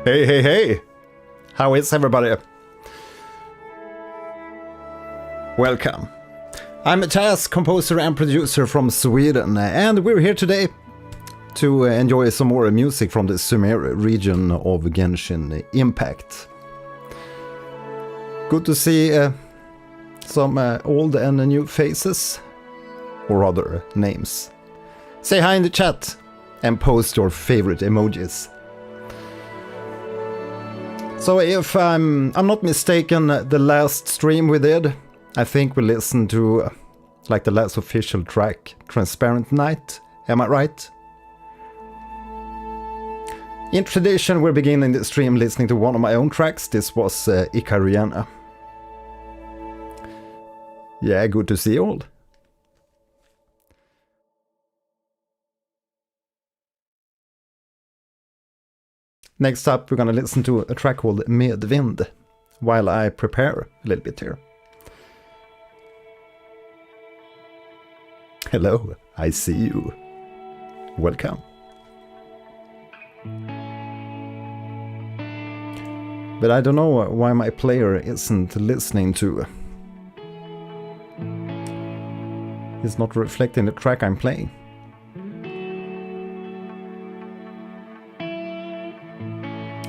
Hey, hey, hey! How is everybody? Welcome. I'm Mattias, composer and producer from Sweden, and we're here today to enjoy some more music from the Sumeru region of Genshin Impact. Good to see some old and new faces, or rather names. Say hi in the chat and post your favorite emojis. So if I'm not mistaken, the last stream we did, I think we listened to like the last official track, Transparent Night, am I right? In tradition, we're beginning the stream listening to one of my own tracks. This was Icarienna. Yeah, good to see you all. Next up, we're gonna listen to a track called Medvind, while I prepare a little bit here. Hello, I see you. Welcome. But I don't know why my player isn't listening to... It's not reflecting the track I'm playing.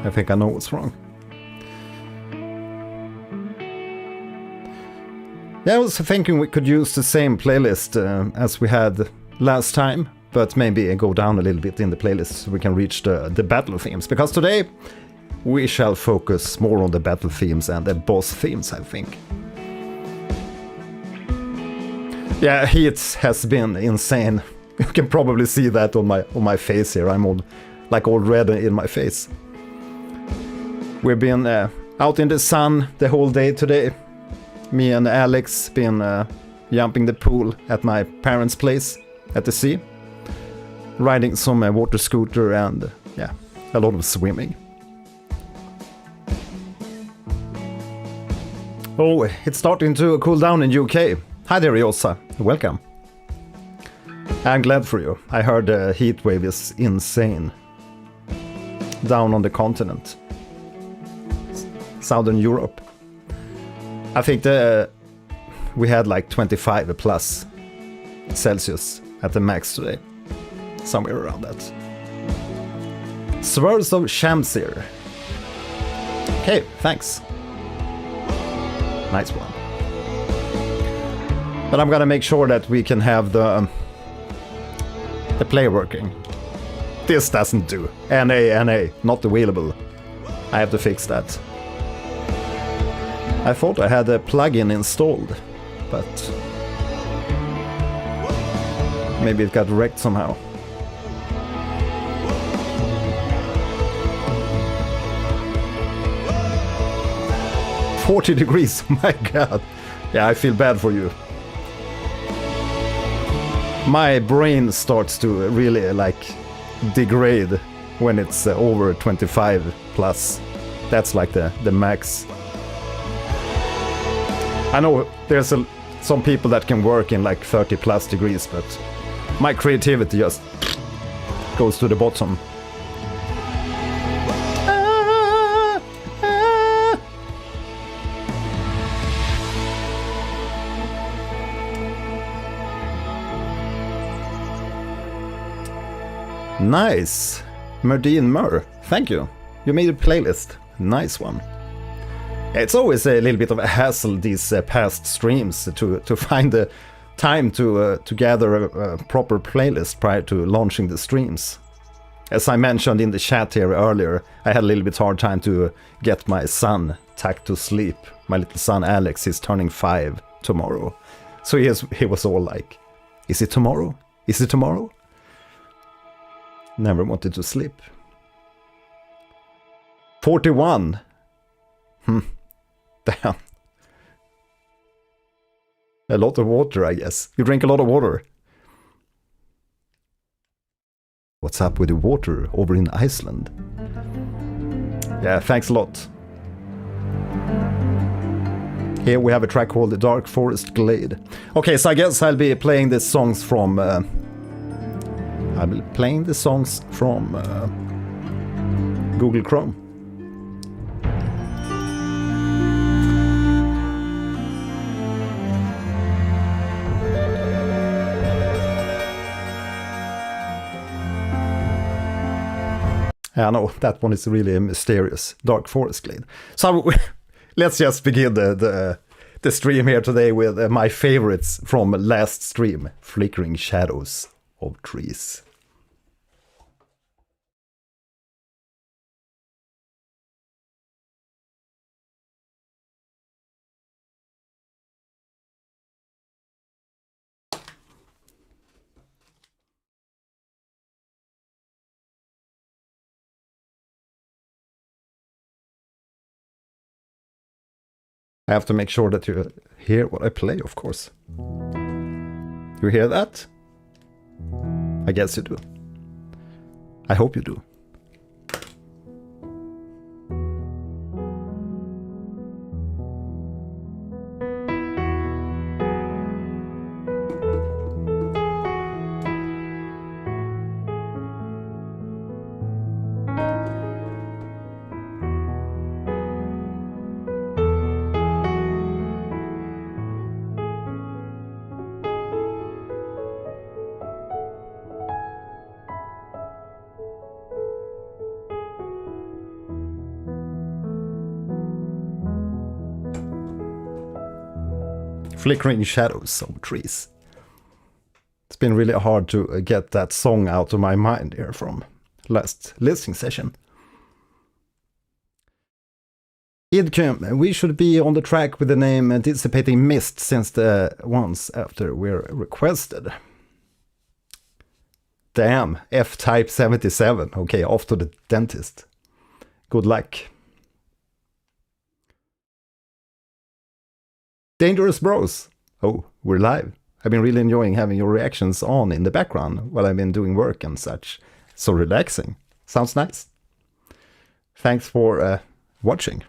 I think I know what's wrong. Yeah, I was thinking we could use the same playlist as we had last time, but maybe go down a little bit in the playlist so we can reach the battle themes. Because today we shall focus more on the battle themes and the boss themes, I think. Yeah, Heat has been insane. You can probably see that on my face here. I'm all red in my face. We've been out in the sun the whole day today. Me and Alex been jumping the pool at my parents' place at the sea. Riding some water scooter and yeah, a lot of swimming. Oh, it's starting to cool down in UK. Hi there, Yosa. Welcome. I'm glad for you. I heard the heat wave is insane. Down on the continent. Southern Europe. I think we had like 25 plus Celsius at the max today. Somewhere around that. Swirls of Shamsir. Okay, thanks. Nice one. But I'm gonna make sure that we can have the play working. This doesn't do. NA, not available. I have to fix that. I thought I had a plugin installed, but maybe it got wrecked somehow. $40, oh my god. Yeah, I feel bad for you. My brain starts to really degrade when it's over 25 plus. That's like the max. I know there's some people that can work in 30 plus degrees, but my creativity just goes to the bottom. Nice! Merdine Mur, thank you. You made a playlist. Nice one. It's always a little bit of a hassle these past streams to find the time to gather a proper playlist prior to launching the streams. As I mentioned in the chat here earlier, I had a little bit hard time to get my son tucked to sleep. My little son Alex is turning 5 tomorrow. So he was all like, is it tomorrow? Is it tomorrow? Never wanted to sleep. 41. Damn. A lot of water, I guess. You drink a lot of water. What's up with the water over in Iceland? Yeah, thanks a lot. Here we have a track called The Dark Forest Glade. Okay, so I guess I'll be playing the songs from... Google Chrome. I know, that one is really mysterious. Dark Forest Glade. So let's just begin the stream here today with my favorites from last stream. Flickering Shadows of Trees. I have to make sure that you hear what I play, of course. You hear that? I guess you do. I hope you do. Flickering shadows of trees. It's been really hard to get that song out of my mind here from last listening session. Idkim, we should be on the track with the name Dissipating Mist since the ones after were requested. Damn, F-Type 77. Okay, off to the dentist. Good luck. Dangerous Bros. Oh, we're live. I've been really enjoying having your reactions on in the background while I've been doing work and such. So relaxing. Sounds nice. Thanks for watching.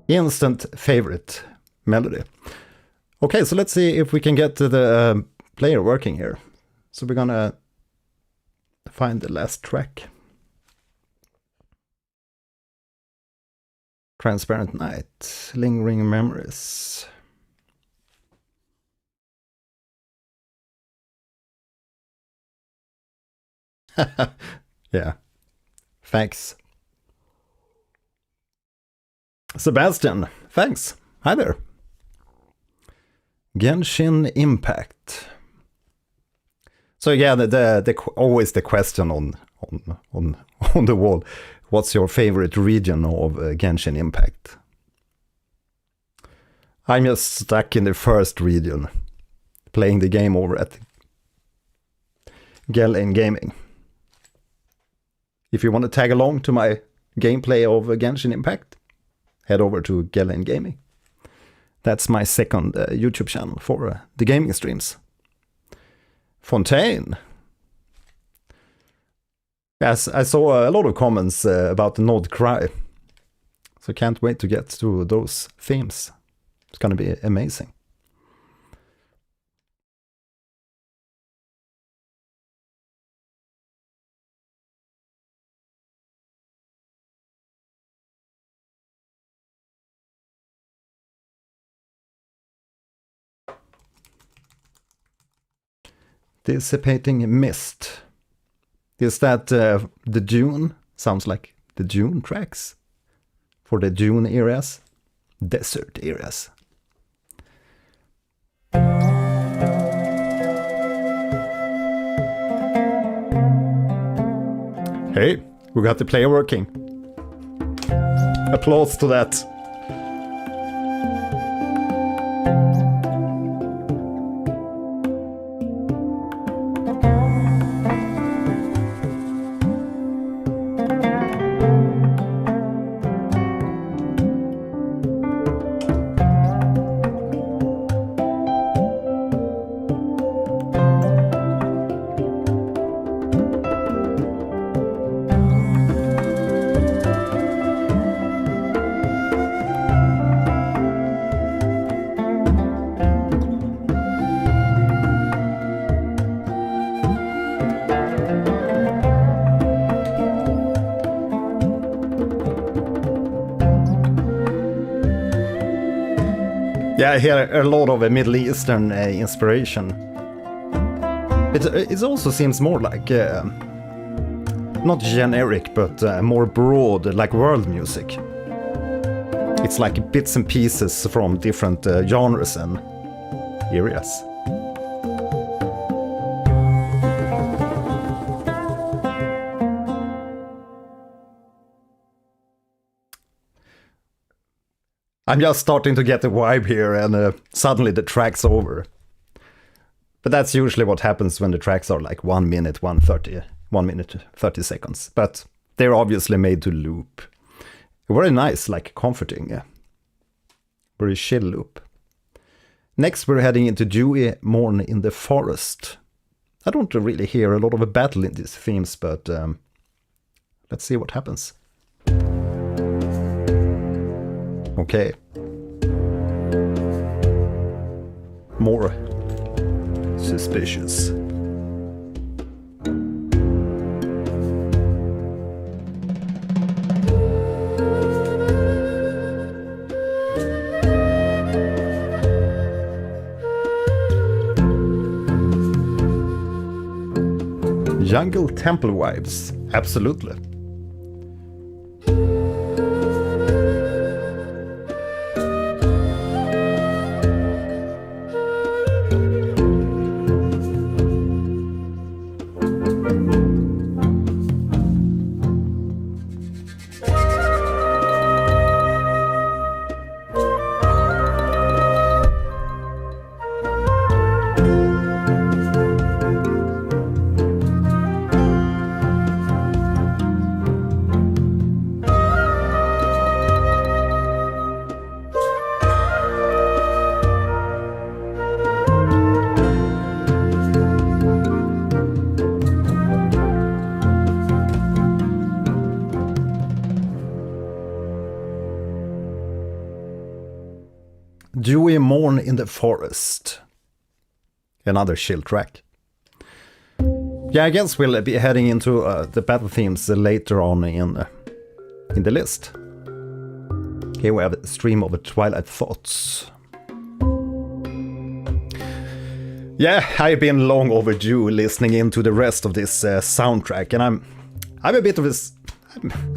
Instant favorite melody. Okay, so let's see if we can get the player working here. So we're gonna find the last track. Transparent Night, Lingering Memories. Yeah, thanks. Sebastian, thanks. Hi there. Genshin Impact. So yeah, always the question on the wall. What's your favorite region of Genshin Impact? I'm just stuck in the first region, playing the game over at LLeonPendarvis Gaming. If you want to tag along to my gameplay of Genshin Impact, head over to LLeonPendarvis Gaming. That's my second YouTube channel for the gaming streams. Fontaine. Yes, I saw a lot of comments about the Nod Cry. So can't wait to get to those themes. It's gonna be amazing. Dissipating Mist. Is that the June? Sounds like the June tracks for the June areas, desert areas. Hey, we got the player working. Applause to that. Yeah, I hear a lot of Middle Eastern inspiration. It also seems more like, not generic, but more broad, like world music. It's like bits and pieces from different genres and areas. I'm just starting to get the vibe here, and suddenly the track's over. But that's usually what happens when the tracks are like 1 minute, 1 minute, 30 seconds. But they're obviously made to loop. Very nice, like comforting. Very chill loop. Next we're heading into Dewy Morn in the Forest. I don't really hear a lot of a battle in these themes, but let's see what happens. Okay. More suspicious. Jungle temple vibes, absolutely. Dewy Morn in the Forest. Another chill track. Yeah, I guess we'll be heading into the battle themes later on in the list. Here we have a stream of Twilight Thoughts. Yeah, I've been long overdue listening into the rest of this soundtrack, and I'm a bit of a...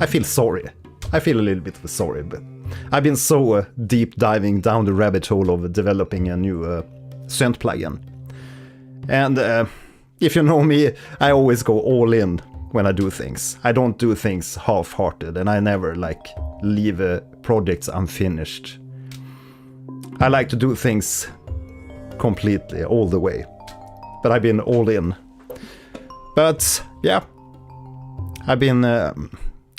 I feel sorry. I feel a little bit sorry, but I've been so deep diving down the rabbit hole of developing a new synth plugin. And if you know me, I always go all in when I do things. I don't do things half-hearted, and I never leave projects unfinished. I like to do things completely, all the way. But I've been all in. But yeah, I've been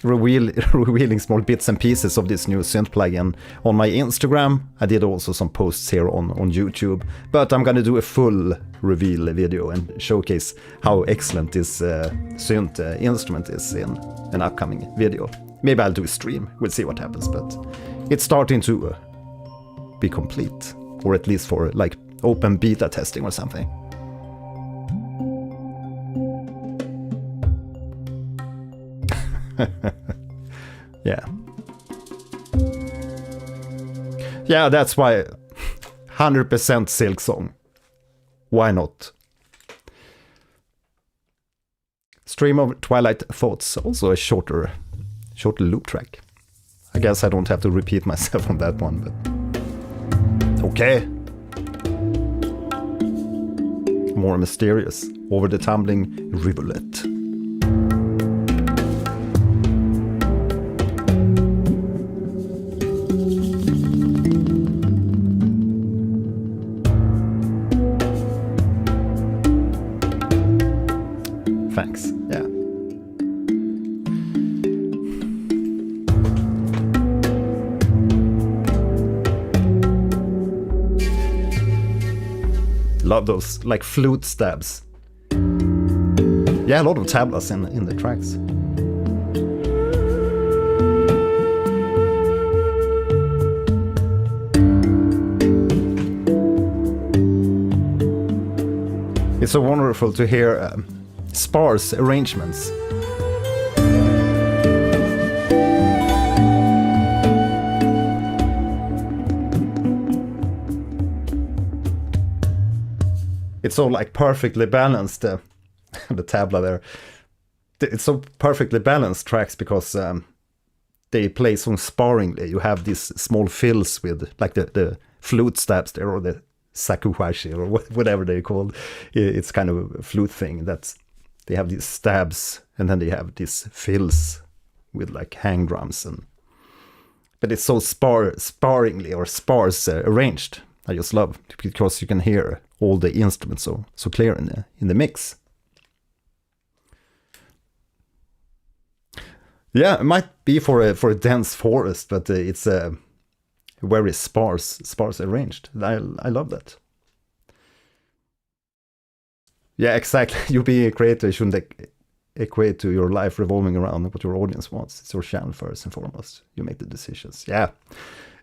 revealing small bits and pieces of this new synth plugin on my Instagram. I did also some posts here on YouTube, but I'm gonna do a full reveal video and showcase how excellent this synth instrument is in an upcoming video. Maybe I'll do a stream, we'll see what happens, but it's starting to be complete, or at least for open beta testing or something. Yeah. Yeah, that's why 100% Silk Song. Why not? Stream of Twilight Thoughts, also a shorter loop track. I guess I don't have to repeat myself on that one, but okay. More mysterious. Over the Tumbling Riverlet. Thanks, yeah. Love those flute stabs. Yeah, a lot of tablas in the tracks. It's so wonderful to hear sparse arrangements. It's so perfectly balanced, the tabla there. It's so perfectly balanced tracks because they play so sparingly. You have these small fills with the flute stabs there, or the sakuhashi, or whatever they're called. It's kind of a flute thing. They have these stabs, and then they have these fills with hang drums, but it's so sparingly or sparse arranged. I just love, because you can hear all the instruments so clear in the mix. Yeah, it might be for a dense forest, but it's very sparse arranged. I love that. Yeah, exactly. You being a creator shouldn't equate to your life revolving around what your audience wants. It's your channel first and foremost. You make the decisions. Yeah.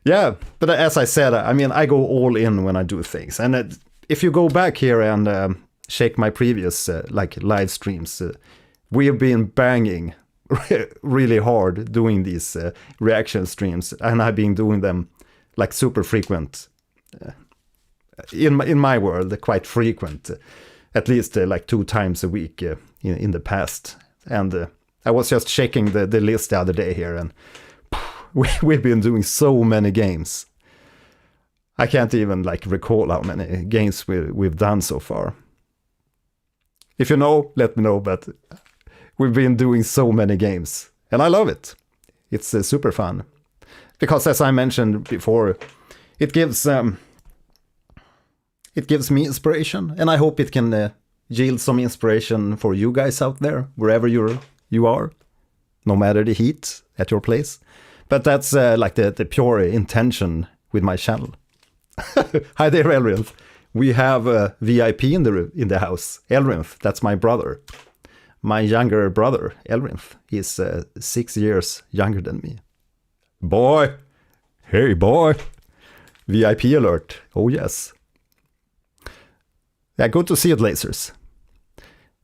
But as I said, I mean, I go all in when I do things. And if you go back here and check my previous like live streams, we have been banging really hard doing these reaction streams, and I've been doing them like super frequent. In my world, quite frequent. At least like 2 times a week in the past. And I was just checking the list the other day here, and we've been doing so many games. I can't even like recall how many games we've done so far. If you know, let me know, but we've been doing so many games, and I love it. It's super fun. Because as I mentioned before, it gives me inspiration, and I hope it can yield some inspiration for you guys out there, wherever you are, no matter the heat at your place. But that's like the pure intention with my channel. Hi there, Elrinth. We have a VIP in the house. Elrinth, that's my brother. My younger brother, Elrinth. He's 6 years younger than me. Boy! Hey, boy! VIP alert. Oh, yes. Yeah, good to see you, Dlazers.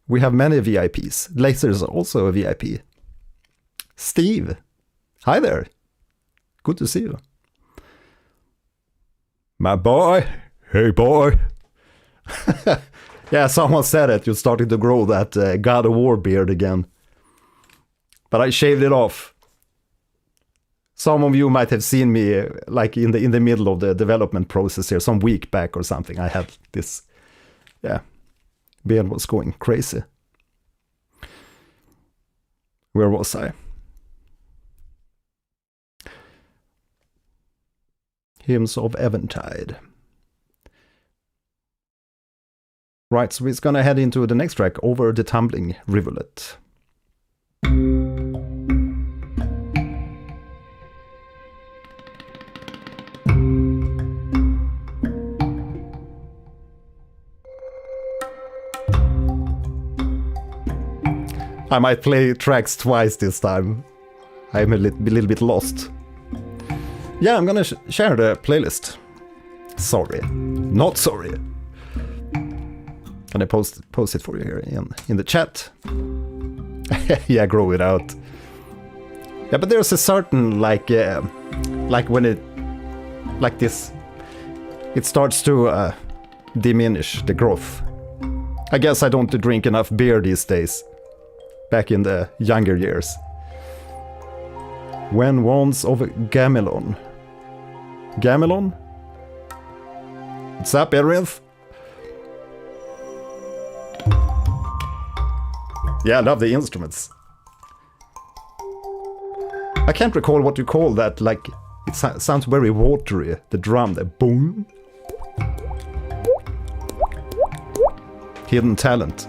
We have many VIPs. Dlazers are also a VIP. Steve, hi there. Good to see you. My boy, hey boy. Yeah, someone said it. You're starting to grow that God of War beard again. But I shaved it off. Some of you might have seen me like in the middle of the development process here, some week back or something. I had this. Yeah, beard was going crazy. Where was I? Hymns of Eventide. Right, so we're gonna head into the next track, Over the Tumbling Riverlet. I might play tracks twice this time. I'm a little bit lost. Yeah, I'm gonna share the playlist. Sorry. Not sorry. And I post it for you here in the chat. Yeah, grow it out. Yeah, but there's a certain like when it like this, it starts to diminish the growth. I guess I don't drink enough beer these days. Back in the younger years. When Wands of Gamelon. Gamelon? What's up, Elrinth? Yeah, I love the instruments. I can't recall what you call that, like, it sounds very watery, the drum, the boom. Hidden talent.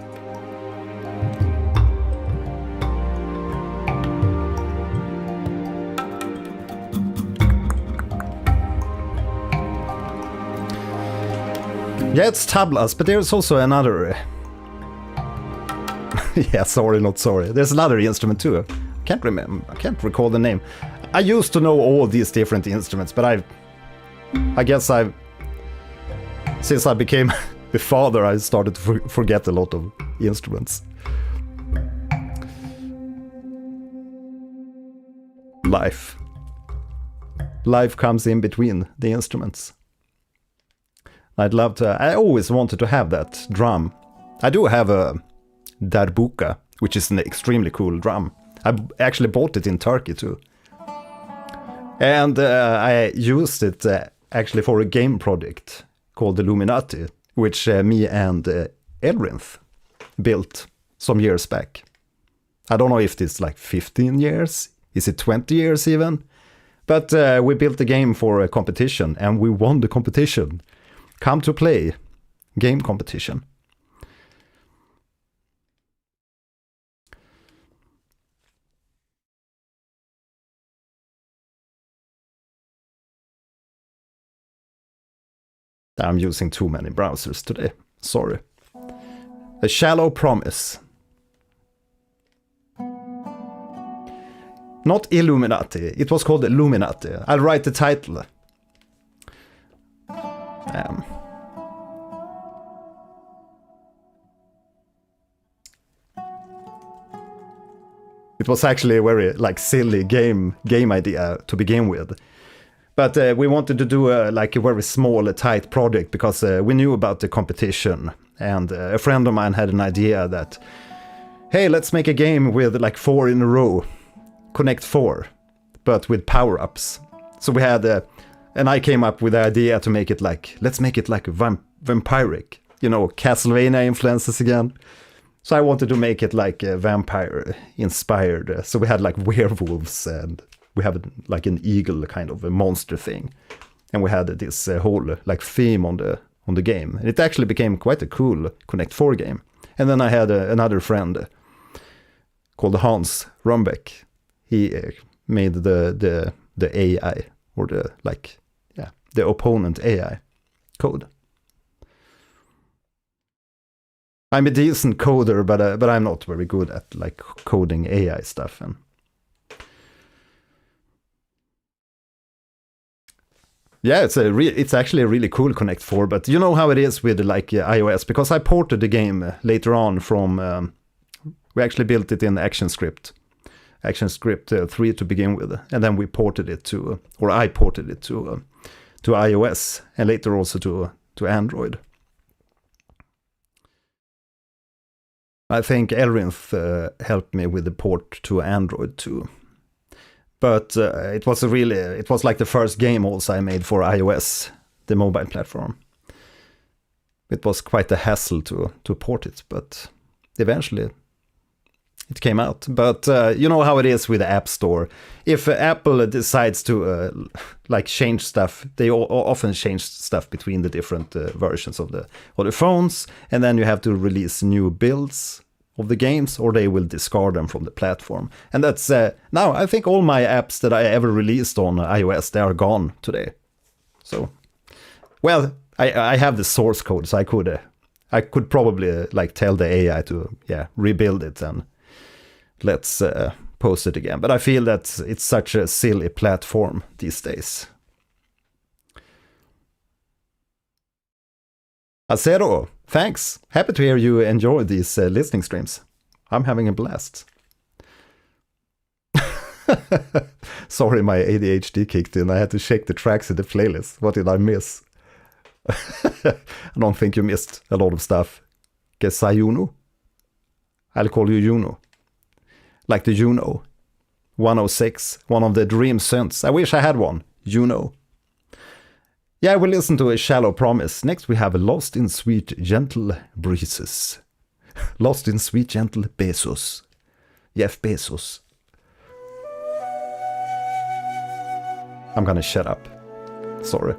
Yeah, it's tablas, but there's also another... yeah, sorry, not sorry. There's another instrument too. I can't recall the name. I used to know all these different instruments, but I guess since I became a father, I started to forget a lot of instruments. Life comes in between the instruments. I always wanted to have that drum. I do have a darbuka, which is an extremely cool drum. I actually bought it in Turkey too. And I used it actually for a game project called Illuminati, which me and Elrinth built some years back. I don't know if it's like 15 years, is it 20 years even? But we built a game for a competition and we won the competition. Come to play game competition. I'm using too many browsers today. Sorry. A Shallow Promise. Not Illuminati. It was called Illuminati. I'll write the title. It was actually a very like silly game idea to begin with. But we wanted to do a very small, tight project because we knew about the competition. And a friend of mine had an idea that, hey, let's make a game with like 4 in a row. Connect 4, but with power-ups. So we had, and I came up with the idea to make it like, let's make it like vampiric. You know, Castlevania influences again. So I wanted to make it like vampire-inspired. So we had like werewolves and we have like an eagle kind of a monster thing. And we had this whole like theme on the game. And it actually became quite a cool Connect 4 game. And then I had another friend called Hans Rumbeck. He made the AI or the opponent AI code. I'm a decent coder, but I'm not very good at like coding AI stuff. And yeah, it's actually a really cool Connect 4. But you know how it is with like iOS, because I ported the game later on from. We actually built it in ActionScript 3 to begin with, and then we ported it to, or I ported it to iOS, and later also to Android. I think Elrinth helped me with the port to Android too. But it was like the first game also I made for iOS, the mobile platform. It was quite a hassle to port it, but eventually it came out. But you know how it is with the App Store. If Apple decides to like change stuff, they often change stuff between the different versions of the phones, and then you have to release new builds of the games, or they will discard them from the platform. And that's now I think all my apps that I ever released on iOS, they are gone today. So, well, I have the source code, so I could probably like tell the AI to rebuild it and let's post it again. But I feel that it's such a silly platform these days. Acero, thanks. Happy to hear you enjoy these listening streams. I'm having a blast. Sorry, my ADHD kicked in. I had to check the tracks in the playlist. What did I miss? I don't think you missed a lot of stuff. Gesayuno? I'll call you Juno. Like the Juno. 106, one of the dream synths. I wish I had one. Juno. Yeah, we listen to A Shallow Promise. Next we have Lost in Sweet Gentle Breezes. Lost in Sweet Gentle Bezos. Jeff Bezos. I'm gonna shut up. Sorry.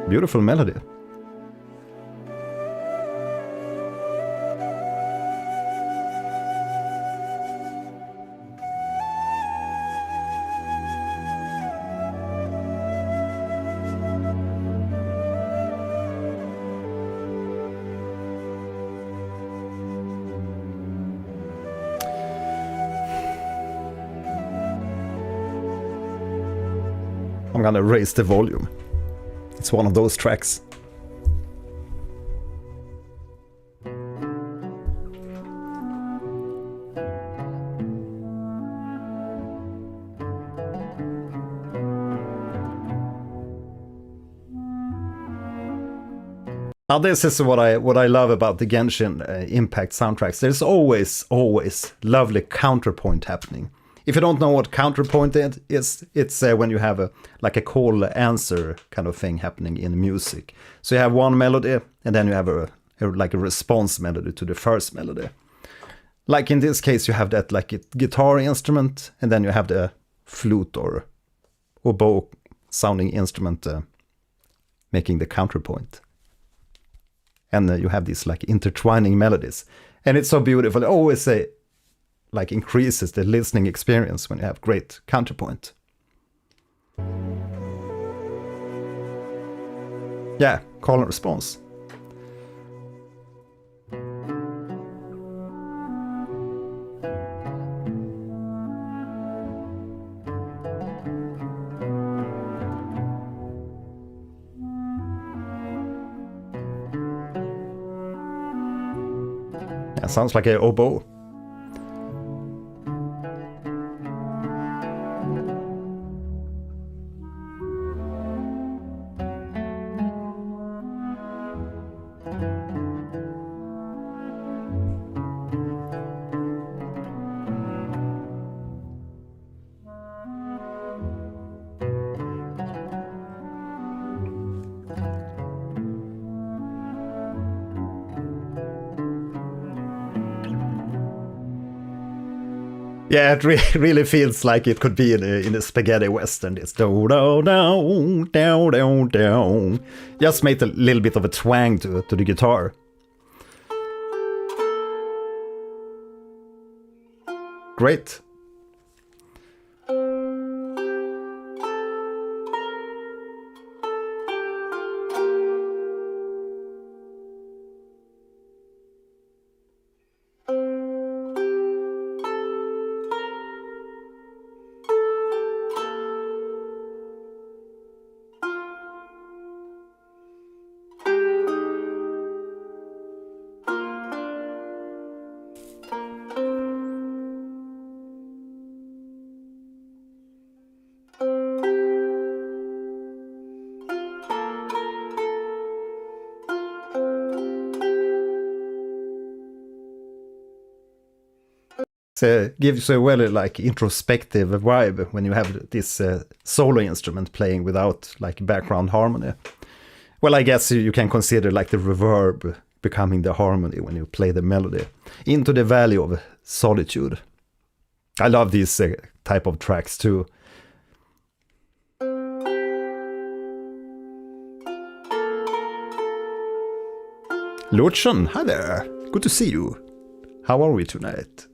Beautiful melody. I'm gonna raise the volume. It's one of those tracks. Now this is what I love about the Genshin Impact soundtracks. There's always lovely counterpoint happening. If you don't know what counterpoint is, it's when you have a call answer kind of thing happening in music. So you have one melody, and then you have a response melody to the first melody. Like in this case, you have that like a guitar instrument, and then you have the flute or oboe sounding instrument making the counterpoint. And you have these like intertwining melodies. And it's so beautiful. It always like increases the listening experience when you have great counterpoint. Yeah, call and response. Yeah, sounds like an oboe. Yeah, it really feels like it could be in a spaghetti western. It's do do do do do do. Just make a little bit of a twang to the guitar. Great. Gives a well like introspective vibe when you have this solo instrument playing without like background harmony. Well, I guess you can consider like the reverb becoming the harmony when you play the melody into the valley of solitude. I love these type of tracks too. Lützchen, hi there. Good to see you. How are we tonight?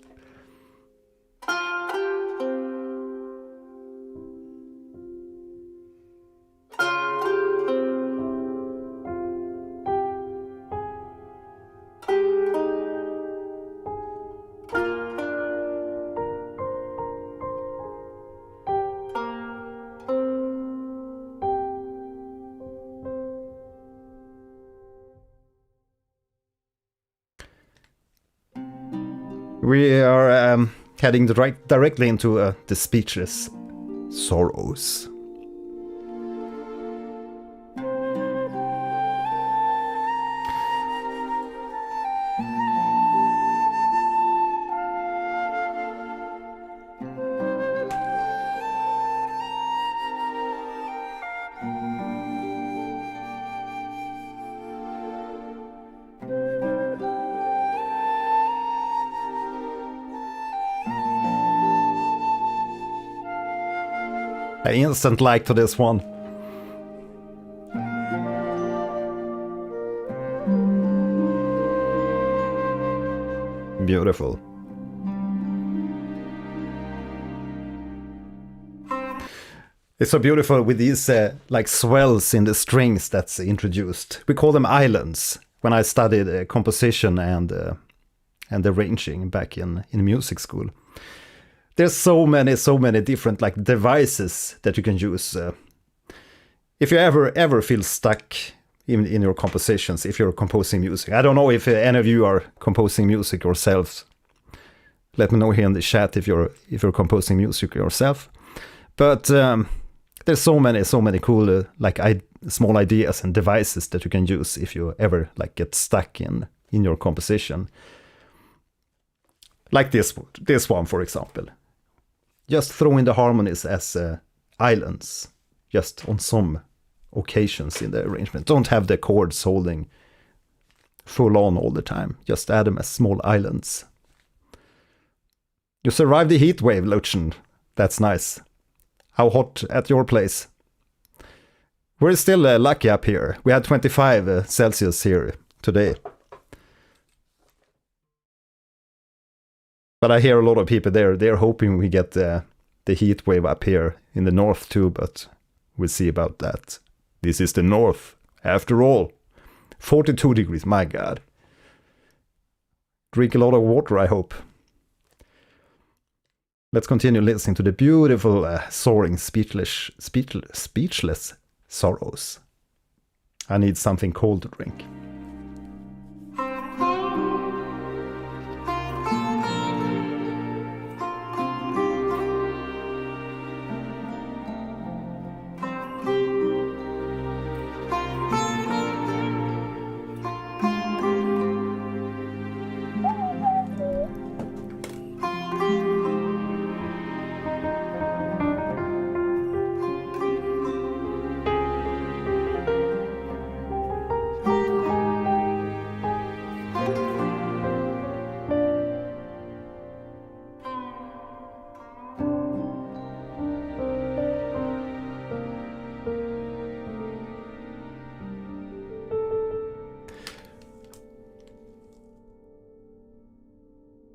We are heading directly into the speechless sorrows. An instant like to this one. Beautiful. It's so beautiful with these like swells in the strings that's introduced. We call them islands when I studied composition and arranging back in music school. There's so many different like devices that you can use. If you ever feel stuck in your compositions, if you're composing music. I don't know if any of you are composing music yourselves. Let me know here in the chat if you're composing music yourself. But there's so many cool small ideas and devices that you can use if you ever like get stuck in your composition. Like this one, for example. Just throw in the harmonies as islands, just on some occasions in the arrangement. Don't have the chords holding full on all the time. Just add them as small islands. You survived the heat wave, Lützchen. That's nice. How hot at your place? We're still lucky up here. We had 25 Celsius here today. But I hear a lot of people they're hoping we get the heat wave up here in the north too, but we'll see about that. This is the north, after all. 42 degrees, my god. Drink a lot of water, I hope. Let's continue listening to the beautiful, soaring, speechless sorrows. I need something cold to drink.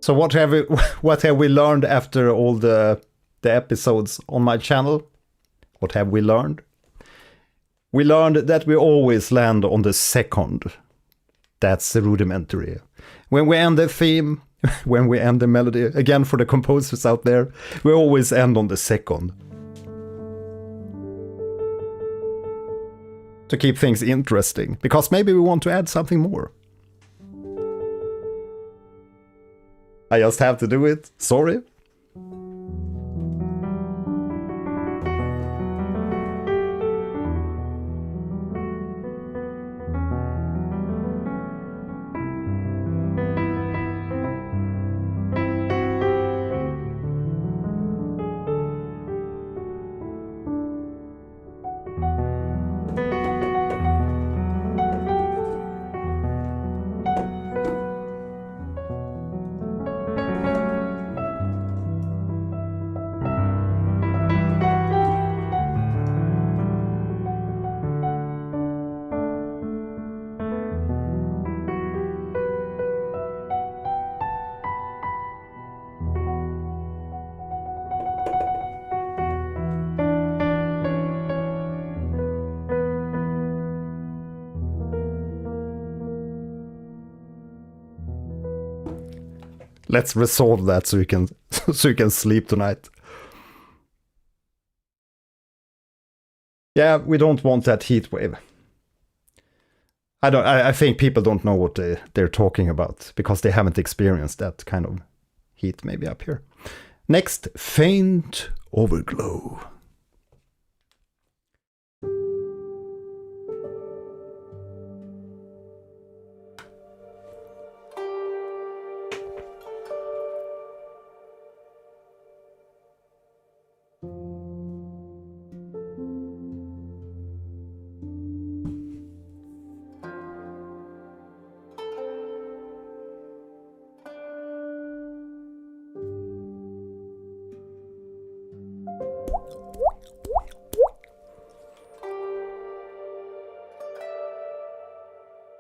So what have we learned after all the episodes on my channel? What have we learned? We learned that we always land on the second. That's rudimentary. When we end the theme, when we end the melody, again for the composers out there, we always end on the second. To keep things interesting, because maybe we want to add something more. I just have to do it. Sorry. Let's resolve that so you can sleep tonight. Yeah, we don't want that heat wave. I think people don't know what they're talking about because they haven't experienced that kind of heat maybe up here. Next, faint overglow.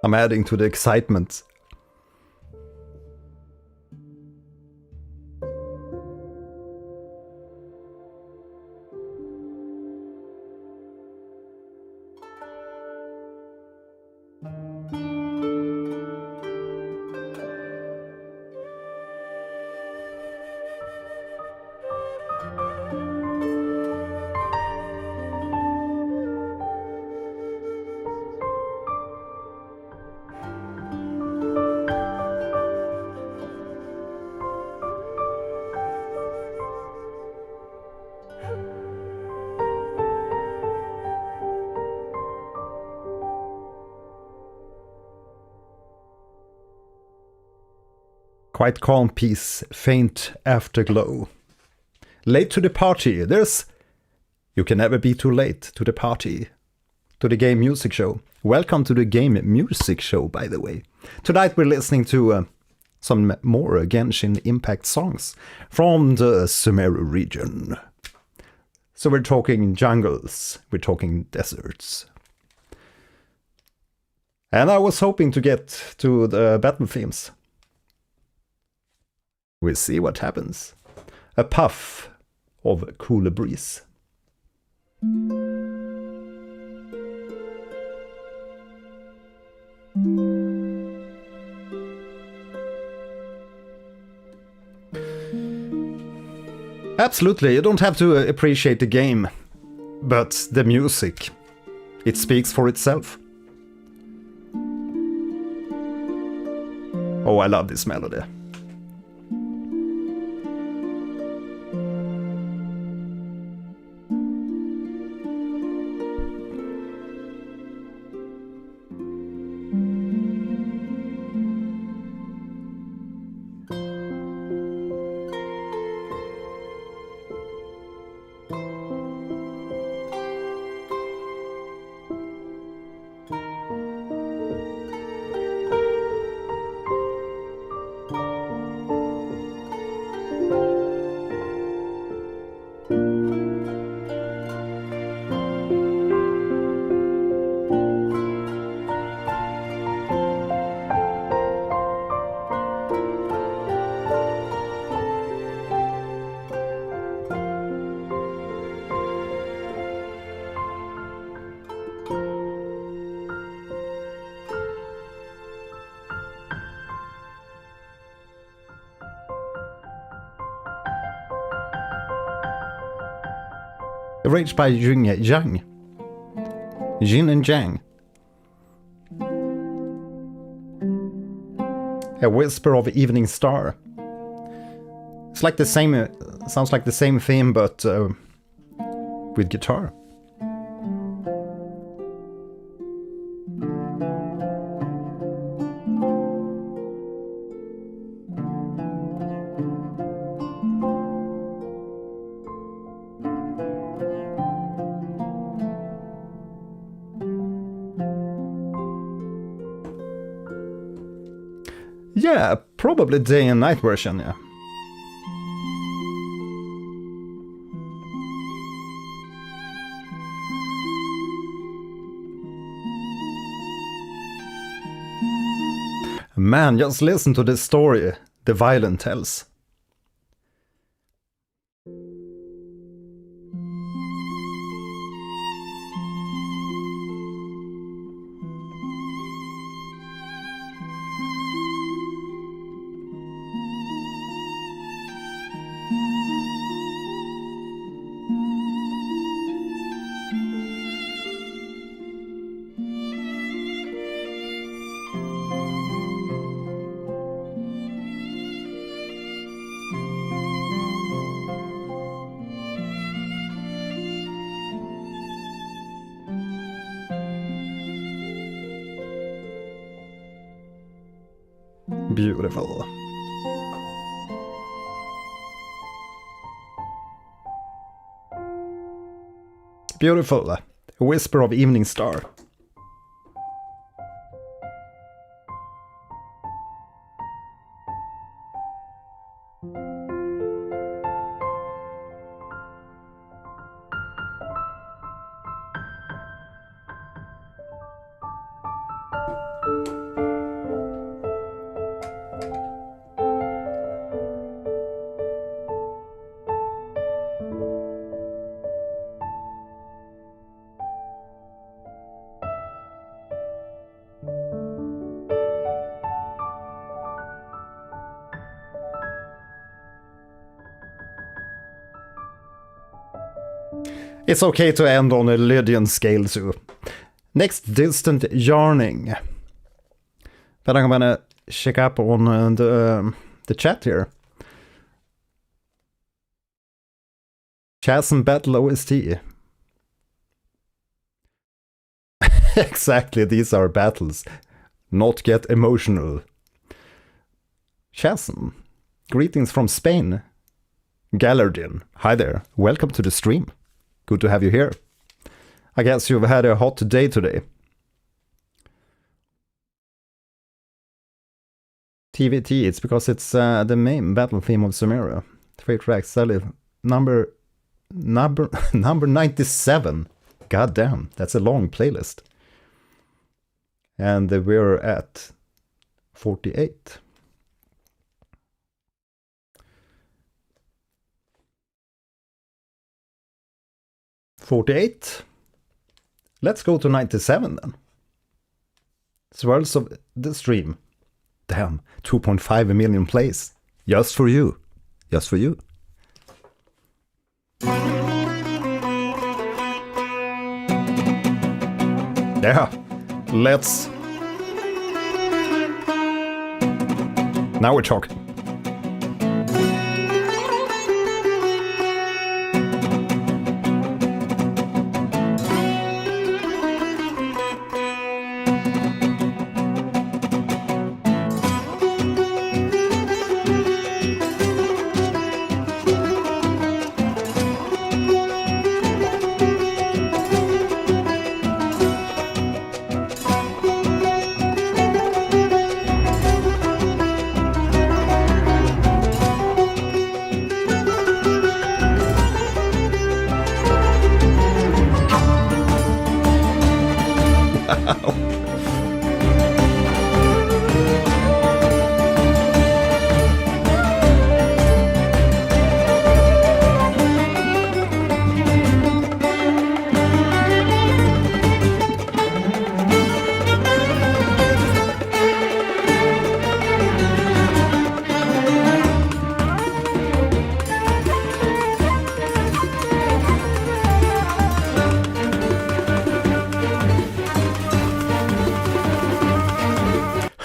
I'm adding to the excitement. Quite calm piece, faint afterglow. Late to the party, you can never be too late to the party. To the game music show. Welcome to the game music show, by the way. Tonight we're listening to some more Genshin Impact songs from the Sumeru region. So we're talking jungles, we're talking deserts. And I was hoping to get to the battle themes. We'll see what happens. A puff of cooler breeze. Absolutely, you don't have to appreciate the game, but the music, it speaks for itself. Oh, I love this melody. Arranged by Yin and Yang. A Whisper of Evening Star. It's like the same, sounds like the same theme, but with guitar. Yeah, probably day and night version, yeah. Man, just listen to this story the violin tells. Beautiful. Beautiful. A Whisper of Evening Star. It's okay to end on a Lydian scale too. Next, Distant Yearning. But I'm gonna check up on the chat here. Chasm Battle OST. Exactly, these are battles. Not get emotional. Chasm. Greetings from Spain. Gallardin. Hi there. Welcome to the stream. Good to have you here. I guess you've had a hot day today. TVT, it's because it's the main battle theme of Sumeru. 3 tracks, Sallee. Number 97. God damn, that's a long playlist. And we're at 48. 48. Let's go to 97 then. Swirls of the Stream. Damn, 2.5 million plays. Just for you. Just for you. Yeah, let's... Now we're talking.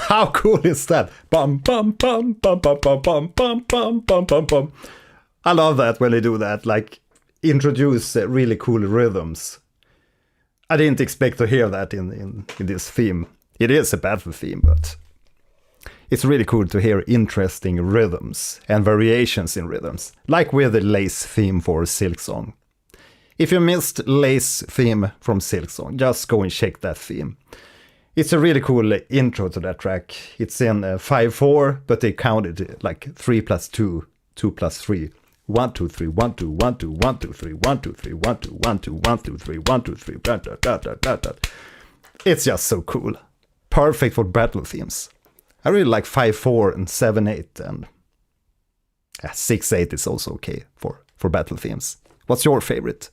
How cool is that? Bum bum bum bum bum bum bum bum bum bum bum bum. I love that when they do that, like introduce really cool rhythms. I didn't expect to hear that in this theme. It is a battle theme, but it's really cool to hear interesting rhythms and variations in rhythms, like with the Lace theme for Silksong. If you missed Lace theme from Silksong, just go and check that theme. It's a really cool intro to that track. It's in 5/4, but they counted like 3 + 2, 2 + 3. 1 2 3 1 2 1 2 1 2 3 1 2 3 1 2 1 2 1 2 3 1 2 3. It's just so cool. Perfect for battle themes. I really like 5/4 and 7/8, and 6/8 is also okay for battle themes. What's your favorite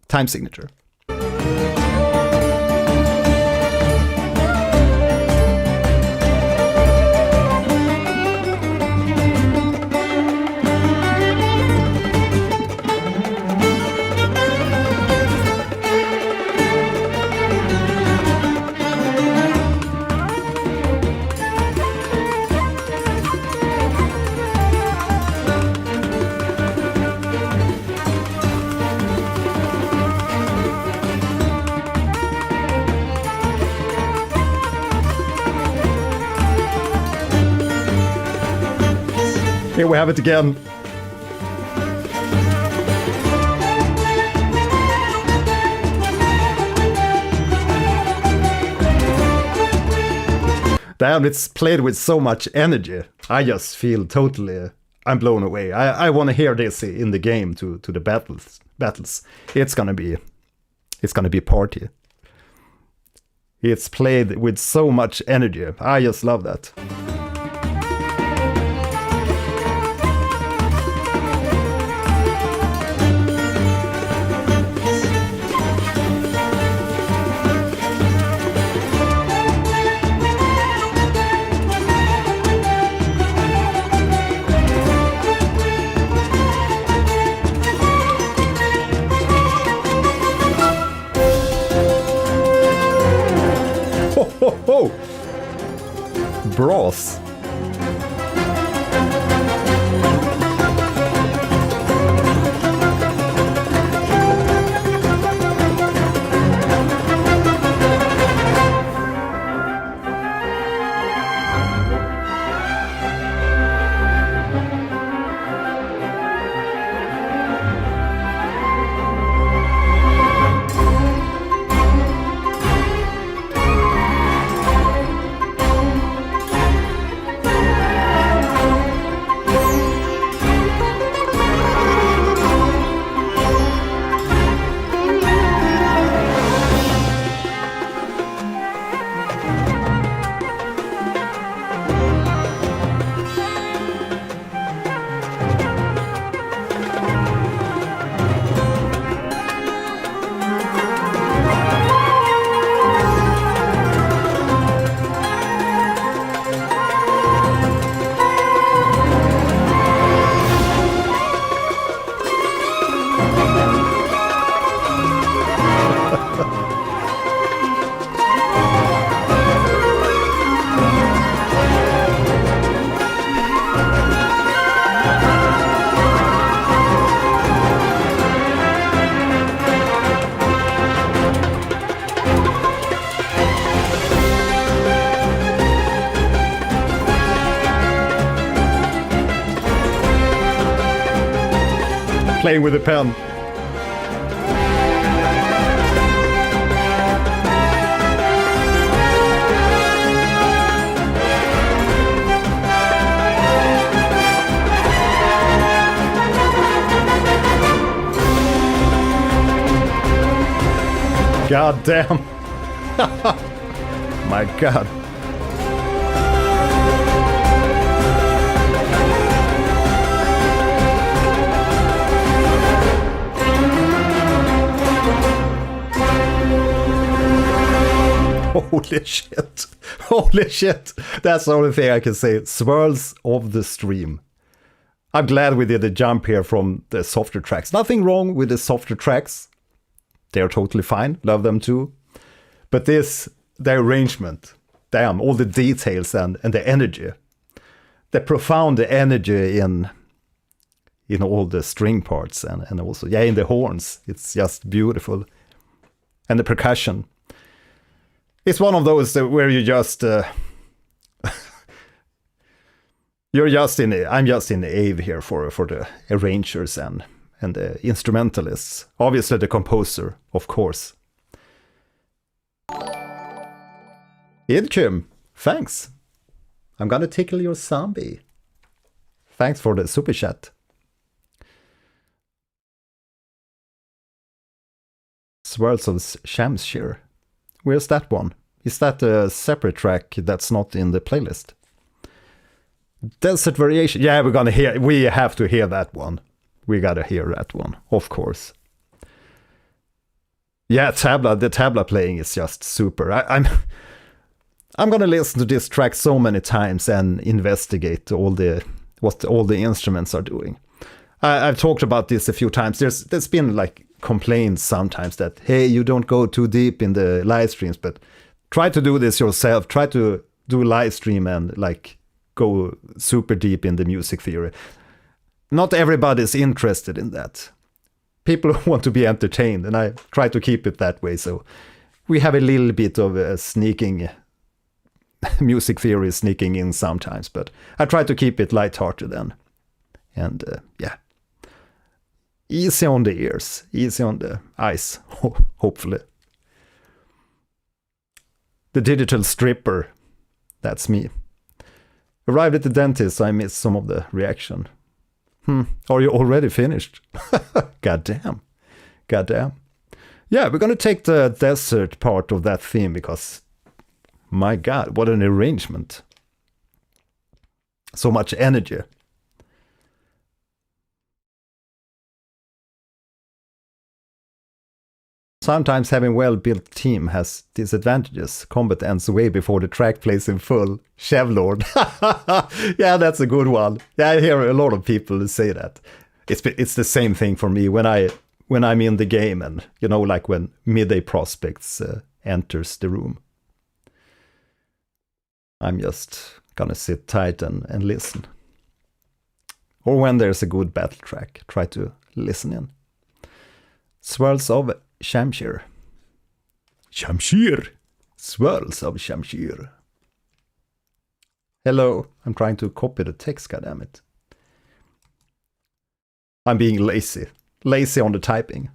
time signature? Here we have it again. Damn, it's played with so much energy. I just feel totally, I'm blown away. I want to hear this in the game to the battles. It's gonna be a party. It's played with so much energy. I just love that. Oh, brass. playing with a pen. God damn. My God. Holy shit. Holy shit. That's the only thing I can say. Swirls of the stream. I'm glad we did a jump here from the softer tracks. Nothing wrong with the softer tracks. They're totally fine. Love them too. But this, the arrangement, damn, all the details and the energy. The profound energy in all the string parts and also, yeah, in the horns. It's just beautiful. And the percussion. It's one of those where you just... I'm just in the AVE here for the arrangers and the instrumentalists. Obviously the composer, of course. Idkim, thanks. I'm gonna tickle your zombie. Thanks for the super chat. Swirls of Shamsir. Where's that one? Is that a separate track that's not in the playlist? Desert Variation. Yeah, we have to hear that one. We gotta hear that one, of course. Yeah, the tabla playing is just super. I'm gonna listen to this track so many times and investigate what all the instruments are doing. I've talked about this a few times. There's been like complaints sometimes that, hey, you don't go too deep in the live streams, but try to do this yourself. Try to do live stream and like go super deep in the music theory. Not everybody's interested in that. People want to be entertained, and I try to keep it that way. So we have a little bit of a sneaking music theory sneaking in sometimes, but I try to keep it lighthearted then. And yeah, easy on the ears, easy on the eyes, hopefully. The digital stripper, that's me. Arrived at the dentist, so I missed some of the reaction. Are you already finished? Goddamn. Yeah, we're gonna take the desert part of that theme because, my God, what an arrangement. So much energy. Sometimes having well-built team has disadvantages. Combat ends way before the track plays in full. Chevlord. Yeah, that's a good one. Yeah, I hear a lot of people say that. It's the same thing for me when I'm in the game and, you know, like when midday prospects enters the room. I'm just gonna sit tight and listen. Or when there's a good battle track, try to listen in. Swirls of Shamsir. Shamsir! Swirls of Shamsir. Hello, I'm trying to copy the text, goddammit. I'm being lazy. Lazy on the typing.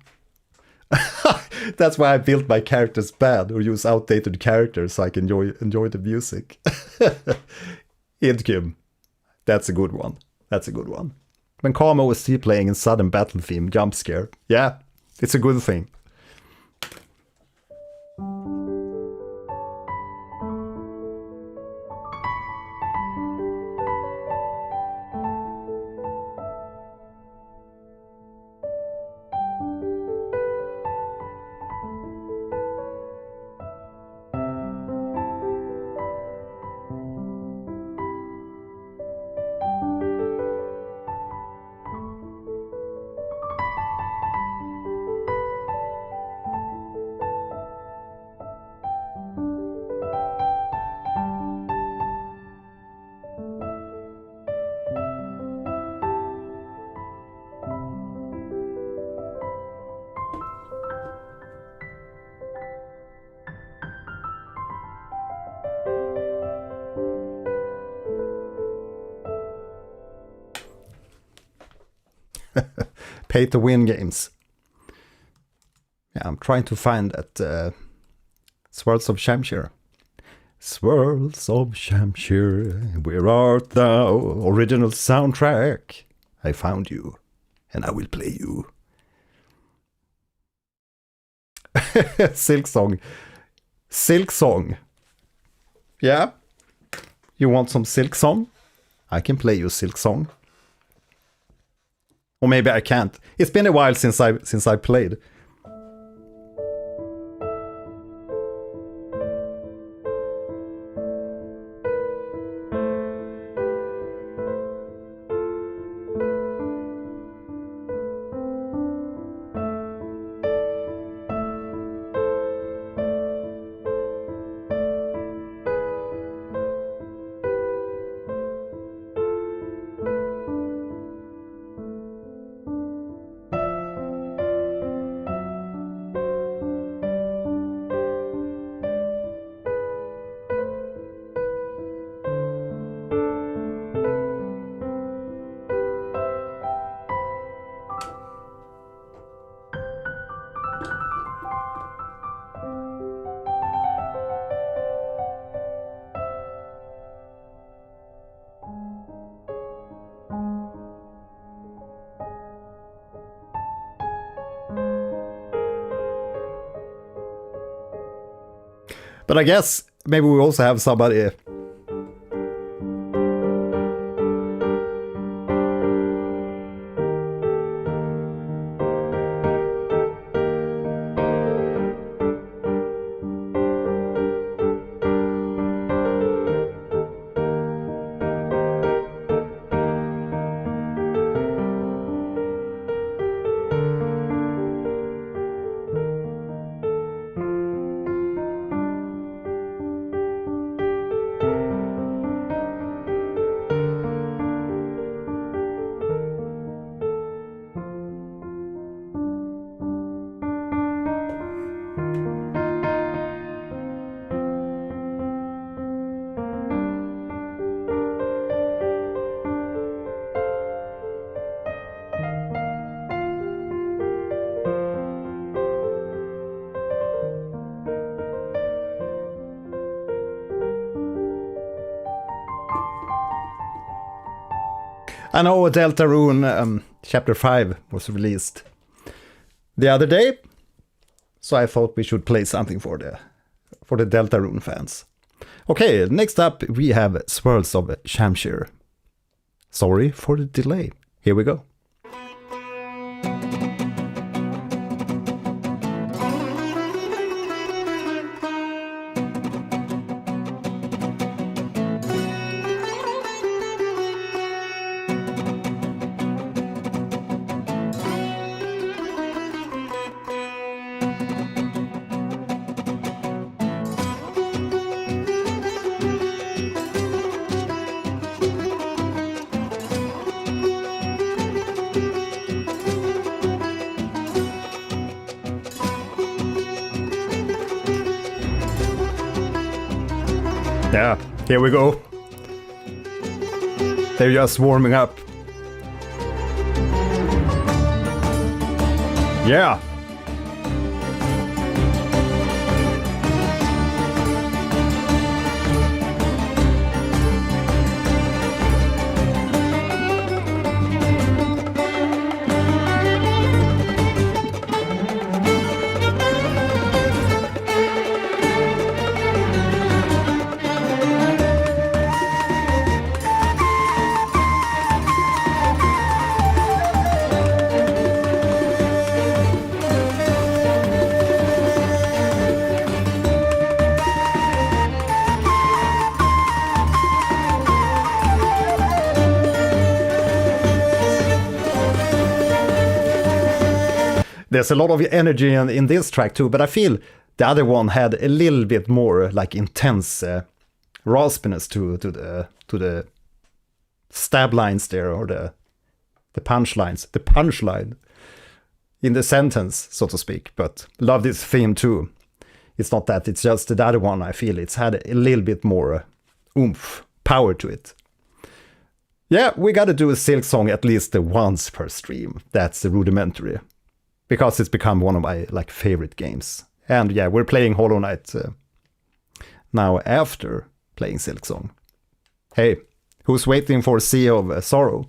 That's why I built my characters bad or use outdated characters so I can enjoy the music. Idkim. That's a good one. When calm OST playing in sudden battle theme, jump scare. Yeah, it's a good thing. pay to win games. Yeah, I'm trying to find that Swirls of Shamsir. Swirls of Shamsir, where art thou? Original soundtrack. I found you, and I will play you. Silk Song. Silk Song. Yeah? You want some Silk Song? I can play you Silk Song. Or maybe I can't. It's been a while since I played. But I guess maybe we also have somebody. I know Deltarune Chapter 5 was released the other day, so I thought we should play something for the Deltarune fans. Okay, next up we have Swirls of Shamsir. Sorry for the delay. Here we go. Yeah, here we go. They're just warming up. Yeah. There's a lot of energy in this track too, but I feel the other one had a little bit more like intense raspiness to the stab lines there, or the punchlines, the punchline in the sentence, so to speak. But love this theme too. It's not that, it's just the other one I feel it's had a little bit more oomph, power to it. Yeah, we gotta do a Silk Song at least once per stream. That's rudimentary. Because it's become one of my favorite games. And yeah, we're playing Hollow Knight now after playing Silk Song. Hey, who's waiting for Sea of Sorrow?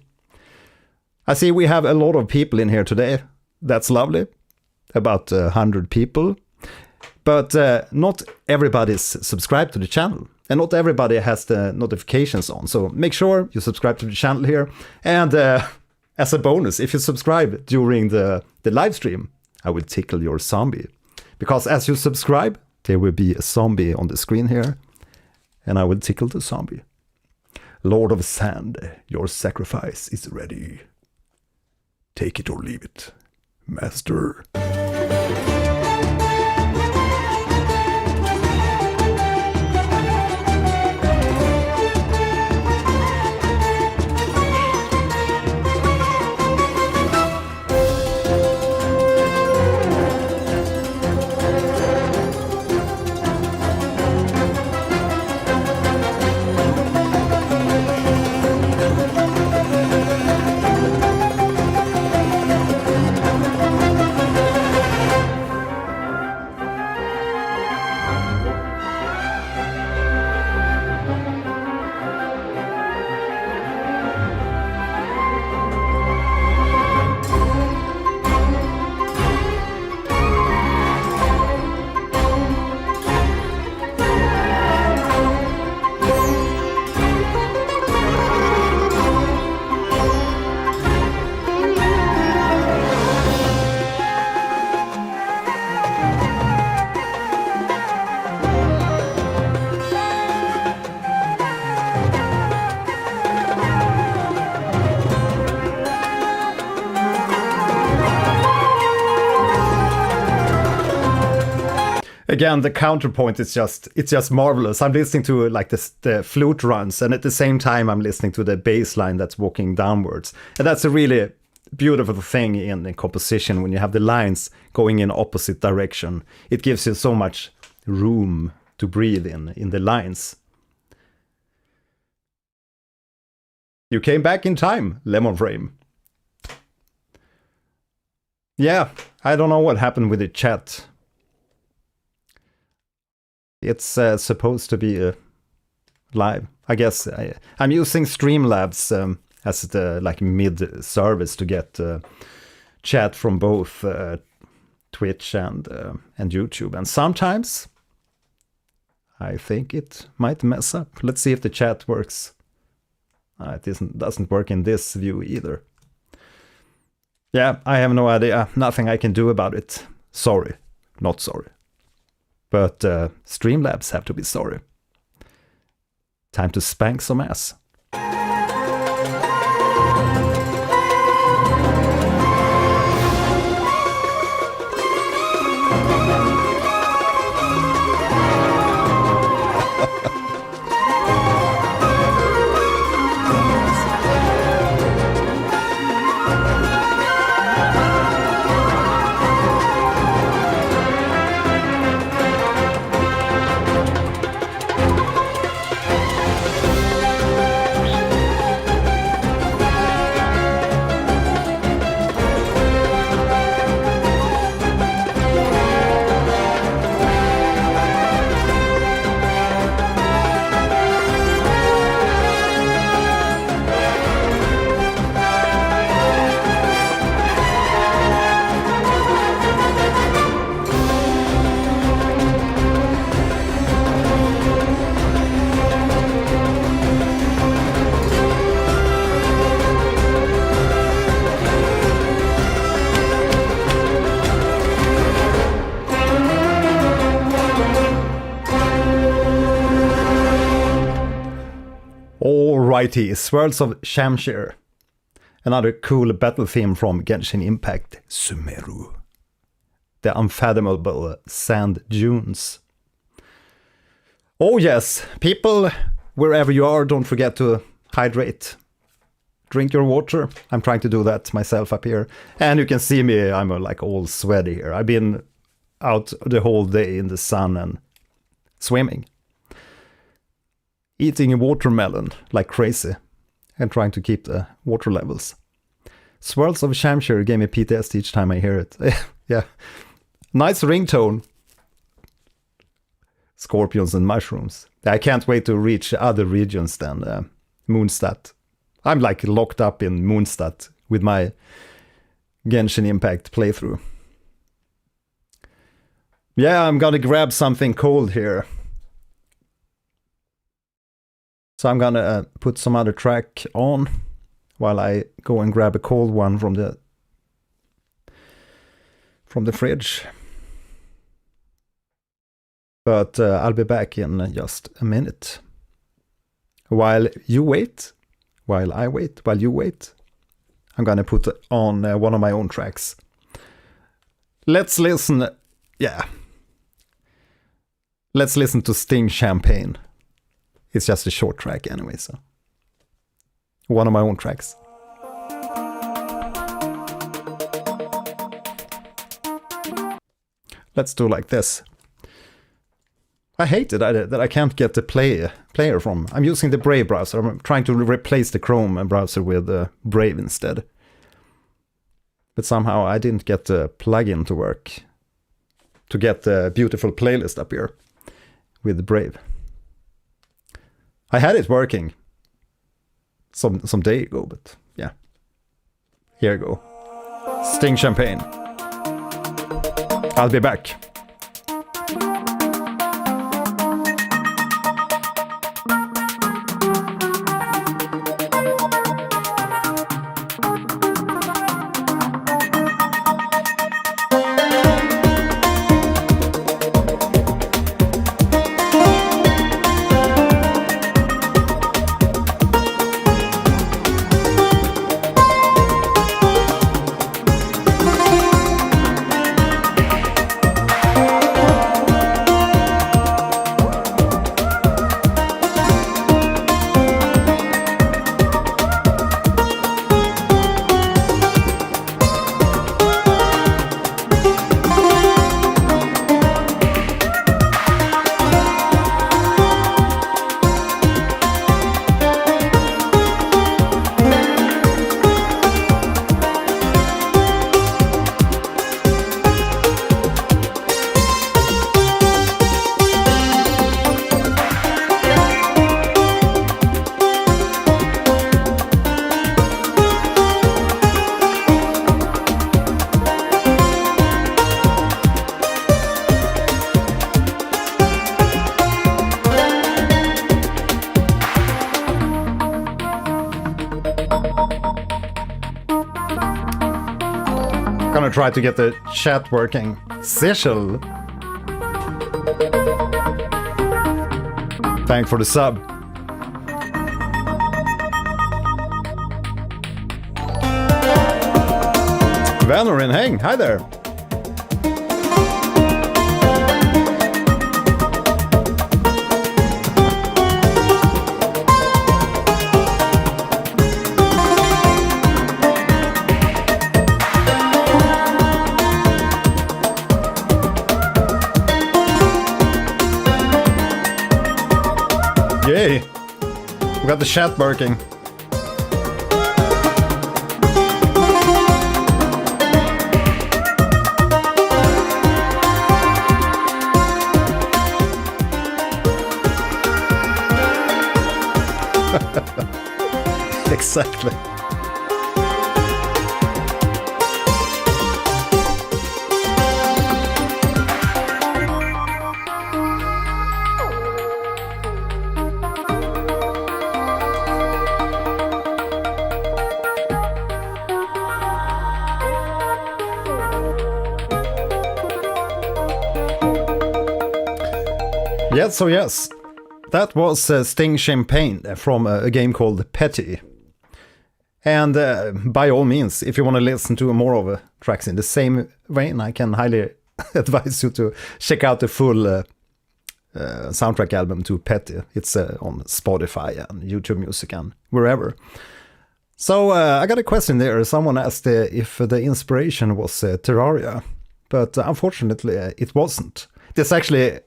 I see we have a lot of people in here today. That's lovely. About 100 people. But not everybody's subscribed to the channel. And not everybody has the notifications on. So make sure you subscribe to the channel here. And as a bonus, if you subscribe during the live stream, I will tickle your zombie. Because as you subscribe, there will be a zombie on the screen here. And I will tickle the zombie. Lord of Sand, your sacrifice is ready. Take it or leave it, master. Again, the counterpoint is just marvelous. I'm listening to the flute runs, and at the same time I'm listening to the bass line that's walking downwards. And that's a really beautiful thing in composition when you have the lines going in opposite direction. It gives you so much room to breathe in the lines. You came back in time, Lemon Frame. Yeah, I don't know what happened with the chat. It's supposed to be live. I guess I'm using Streamlabs as the mid-service to get chat from both Twitch and YouTube. And sometimes I think it might mess up. Let's see if the chat works. It doesn't work in this view either. Yeah, I have no idea. Nothing I can do about it. Sorry. Not sorry. But Streamlabs have to be sorry. Time to spank some ass. Alrighty, Swirls of Shamsir. Another cool battle theme from Genshin Impact, Sumeru. The unfathomable sand dunes. Oh yes, people, wherever you are, don't forget to hydrate. Drink your water. I'm trying to do that myself up here. And you can see me, I'm all sweaty here. I've been out the whole day in the sun and swimming. Eating a watermelon like crazy. and trying to keep the water levels. Swirls of Shamsir gave me PTSD each time I hear it. Yeah. Nice ringtone. Scorpions and mushrooms. I can't wait to reach other regions than Mondstadt. I'm like locked up in Mondstadt with my Genshin Impact playthrough. Yeah, I'm gonna grab something cold here. So I'm gonna put some other track on while I go and grab a cold one from the fridge. But I'll be back in just a minute. While you wait, while I wait, while you wait, I'm gonna put on one of my own tracks. Let's listen, yeah. Let's listen to Sting Champagne. It's just a short track anyway, so. One of my own tracks. Let's do like this. I hate it that I can't get the player from. I'm using the Brave browser. I'm trying to replace the Chrome browser with Brave instead. But somehow I didn't get the plugin to work to get the beautiful playlist up here with Brave. I had it working some day ago, but yeah. Here you go. Sting Champagne. I'll be back. Gonna try to get the chat working. Sichel. Thanks for the sub. Vanorin Heng, hi there. Yay! We got the chat working. Exactly. Yes, so yes, that was Sting Champagne from a game called Petty. And by all means, if you want to listen to more of tracks in the same vein, I can highly advise you to check out the full soundtrack album to Petty. It's on Spotify and YouTube Music and wherever. So I got a question there. Someone asked if the inspiration was Terraria, but unfortunately it wasn't. There's actually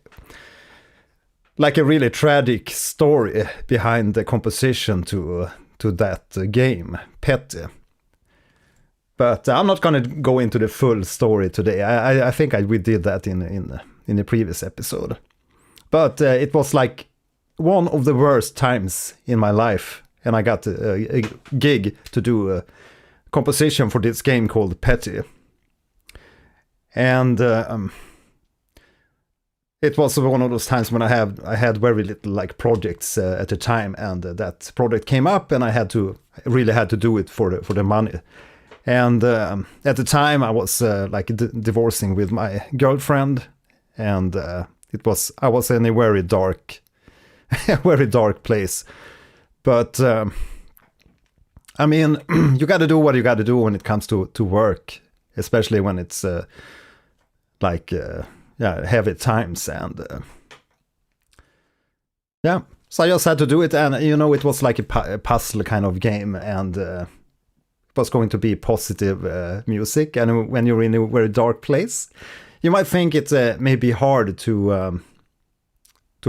like a really tragic story behind the composition to to that game, Petty. But I'm not going to go into the full story today. I think we did that in the previous episode. But it was like one of the worst times in my life, and I got a gig to do a composition for this game called Petty. And it was one of those times when I had very little like projects at the time, and that project came up, and I really had to do it for the money. And at the time I was like divorcing with my girlfriend, and I was in a very dark place. But I mean, you got to do what you got to do when it comes to work, especially when it's heavy times. And so I just had to do it. And it was like a puzzle kind of game, and it was going to be positive music. And when you're in a very dark place, you might think it may be hard to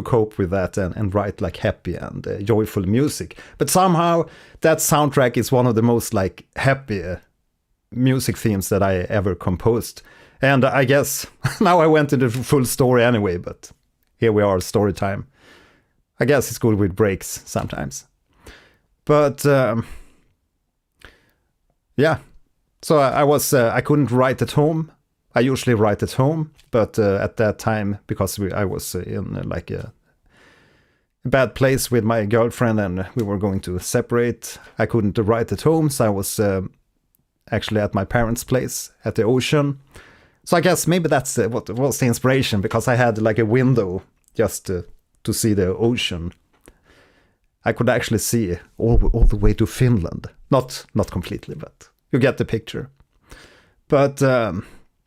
cope with that and write like happy and joyful music. But somehow that soundtrack is one of the most like happy music themes that I ever composed. And I guess now I went into the full story anyway, but here we are, story time. I guess it's good with breaks sometimes. But so I couldn't write at home. I usually write at home, but at that time, because I was in like a bad place with my girlfriend and we were going to separate, I couldn't write at home, so I was actually at my parents' place at the ocean. So I guess maybe that's what was the inspiration, because I had like a window just to see the ocean. I could actually see all the way to Finland. Not completely, but you get the picture. But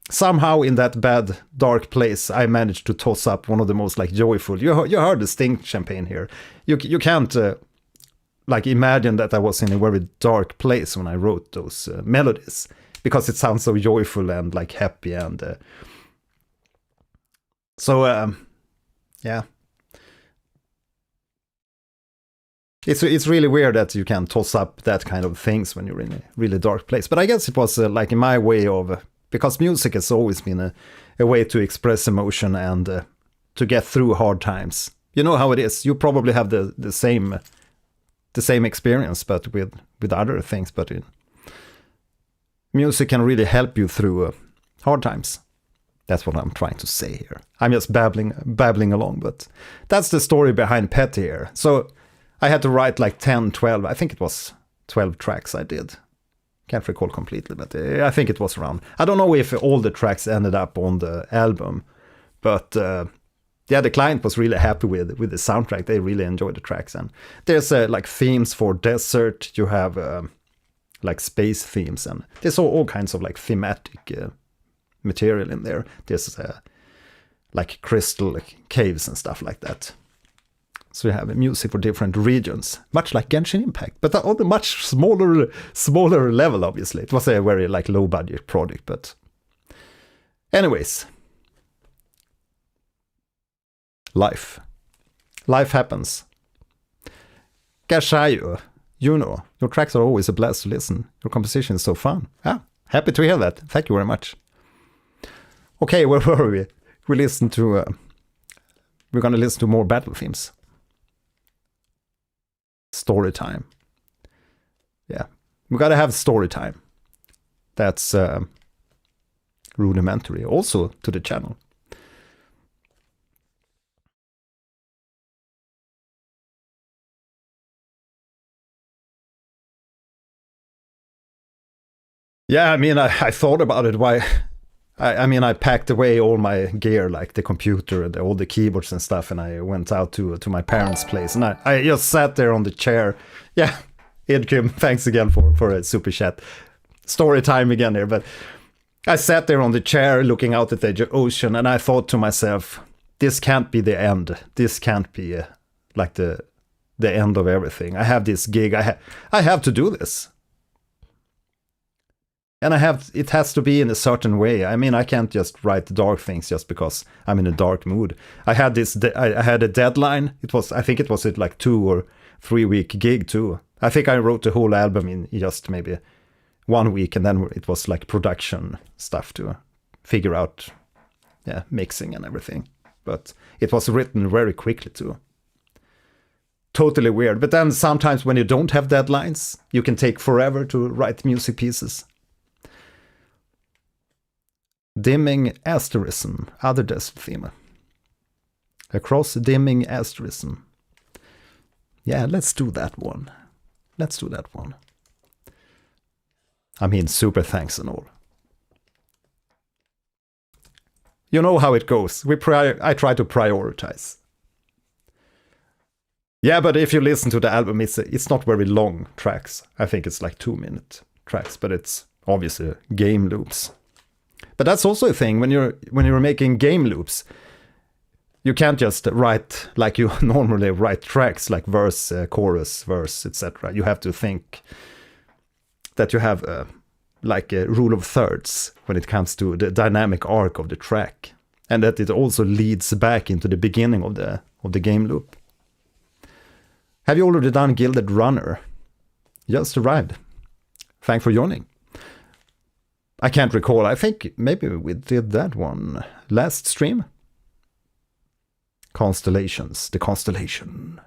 somehow in that bad, dark place, I managed to toss up one of the most like joyful. You heard the Sting champagne here. You can't like imagine that I was in a very dark place when I wrote those melodies, because it sounds so joyful and like happy. And It's really weird that you can toss up that kind of things when you're in a really dark place. But I guess it was like in my way of, because music has always been a way to express emotion and to get through hard times. You know how it is. You probably have the same experience, but with other things. But music can really help you through hard times. That's what I'm trying to say here. I'm just babbling along, but that's the story behind Petty here. So I had to write like 10, 12, I think it was 12 tracks I did. Can't recall completely, but I think it was around. I don't know if all the tracks ended up on the album, but the client was really happy with the soundtrack. They really enjoyed the tracks. And there's like themes for desert, you have like space themes, and there's all kinds of like thematic material in there. There's like crystal caves and stuff like that. So you have music for different regions, much like Genshin Impact, but on a much smaller level, obviously. It was a very like low budget project, but anyways. Life happens. Gashayu, your tracks are always a blast to listen. Your composition is so fun. Happy to hear that. Thank you very much. Okay, where were we? We're going to listen to more battle themes. Story time. Yeah, we gotta have story time. That's rudimentary also to the channel. Yeah, I mean, I thought about it. Why? I packed away all my gear, like the computer and all the keyboards and stuff, and I went out to my parents' place, and I just sat there on the chair. Yeah, Edkim, thanks again for a super chat. Story time again here, but I sat there on the chair looking out at the ocean, and I thought to myself, this can't be the end. This can't be like the end of everything. I have this gig. I have to do this. And it has to be in a certain way. I mean, I can't just write dark things just because I'm in a dark mood. I had I had a deadline. I think it was like 2 or 3 week gig too. I think I wrote the whole album in just maybe 1 week, and then it was like production stuff to figure out, mixing and everything. But it was written very quickly too. Totally weird. But then sometimes when you don't have deadlines, you can take forever to write music pieces. Dimming Asterism, other desert theme. Across Dimming Asterism. Yeah, let's do that one. Let's do that one. I mean, super thanks and all. You know how it goes. I try to prioritize. Yeah, but if you listen to the album, it's not very long tracks. I think it's like 2-minute tracks, but it's obviously game loops. But that's also a thing when you're making game loops. You can't just write like you normally write tracks, like verse, chorus, verse, etc. You have to think that you have like a rule of thirds when it comes to the dynamic arc of the track, and that it also leads back into the beginning of the game loop. Have you already done Gilded Runner? Just arrived. Thanks for joining. I can't recall. I think maybe we did that one last stream. Constellations, the constellation.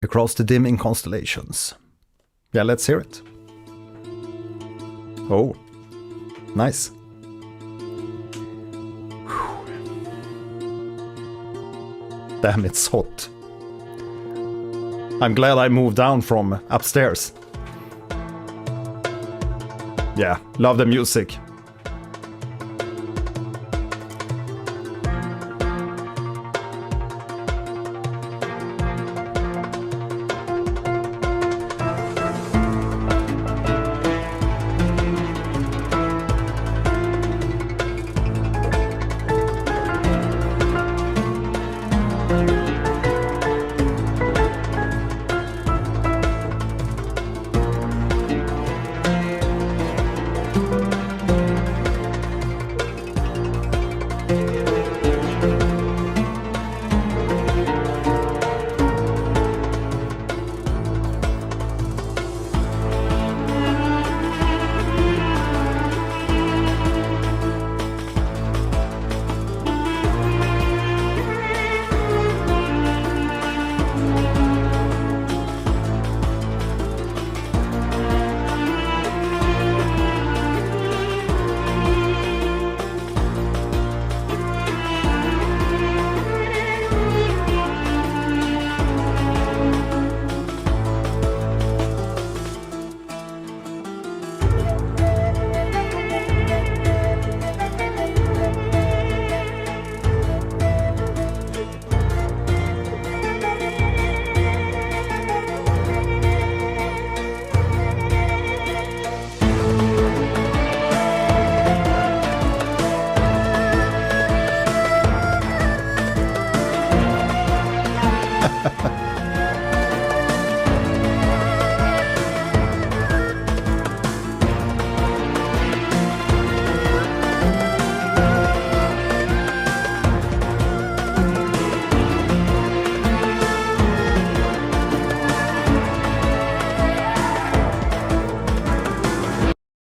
Across the dimming constellations. Yeah, let's hear it. Oh, nice. Whew. Damn, it's hot. I'm glad I moved down from upstairs. Yeah, love the music.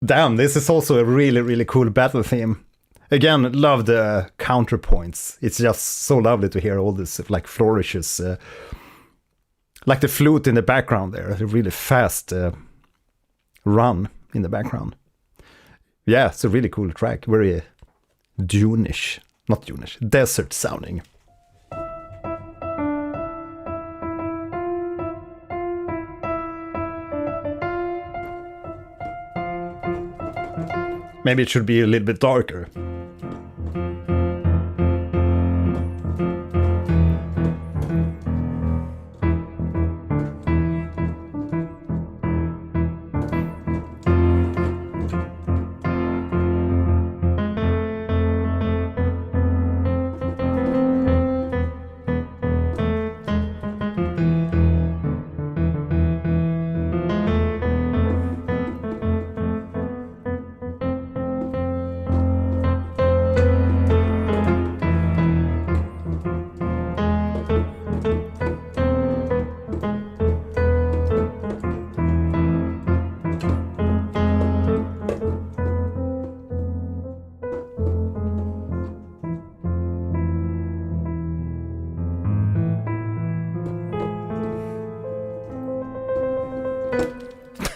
Damn, this is also a really, really cool battle theme. Again, love the counterpoints. It's just so lovely to hear all this like flourishes. Like the flute in the background there. A really fast run in the background. Yeah, it's a really cool track. Very Dune-ish. Not Dune-ish. Desert sounding. Maybe it should be a little bit darker.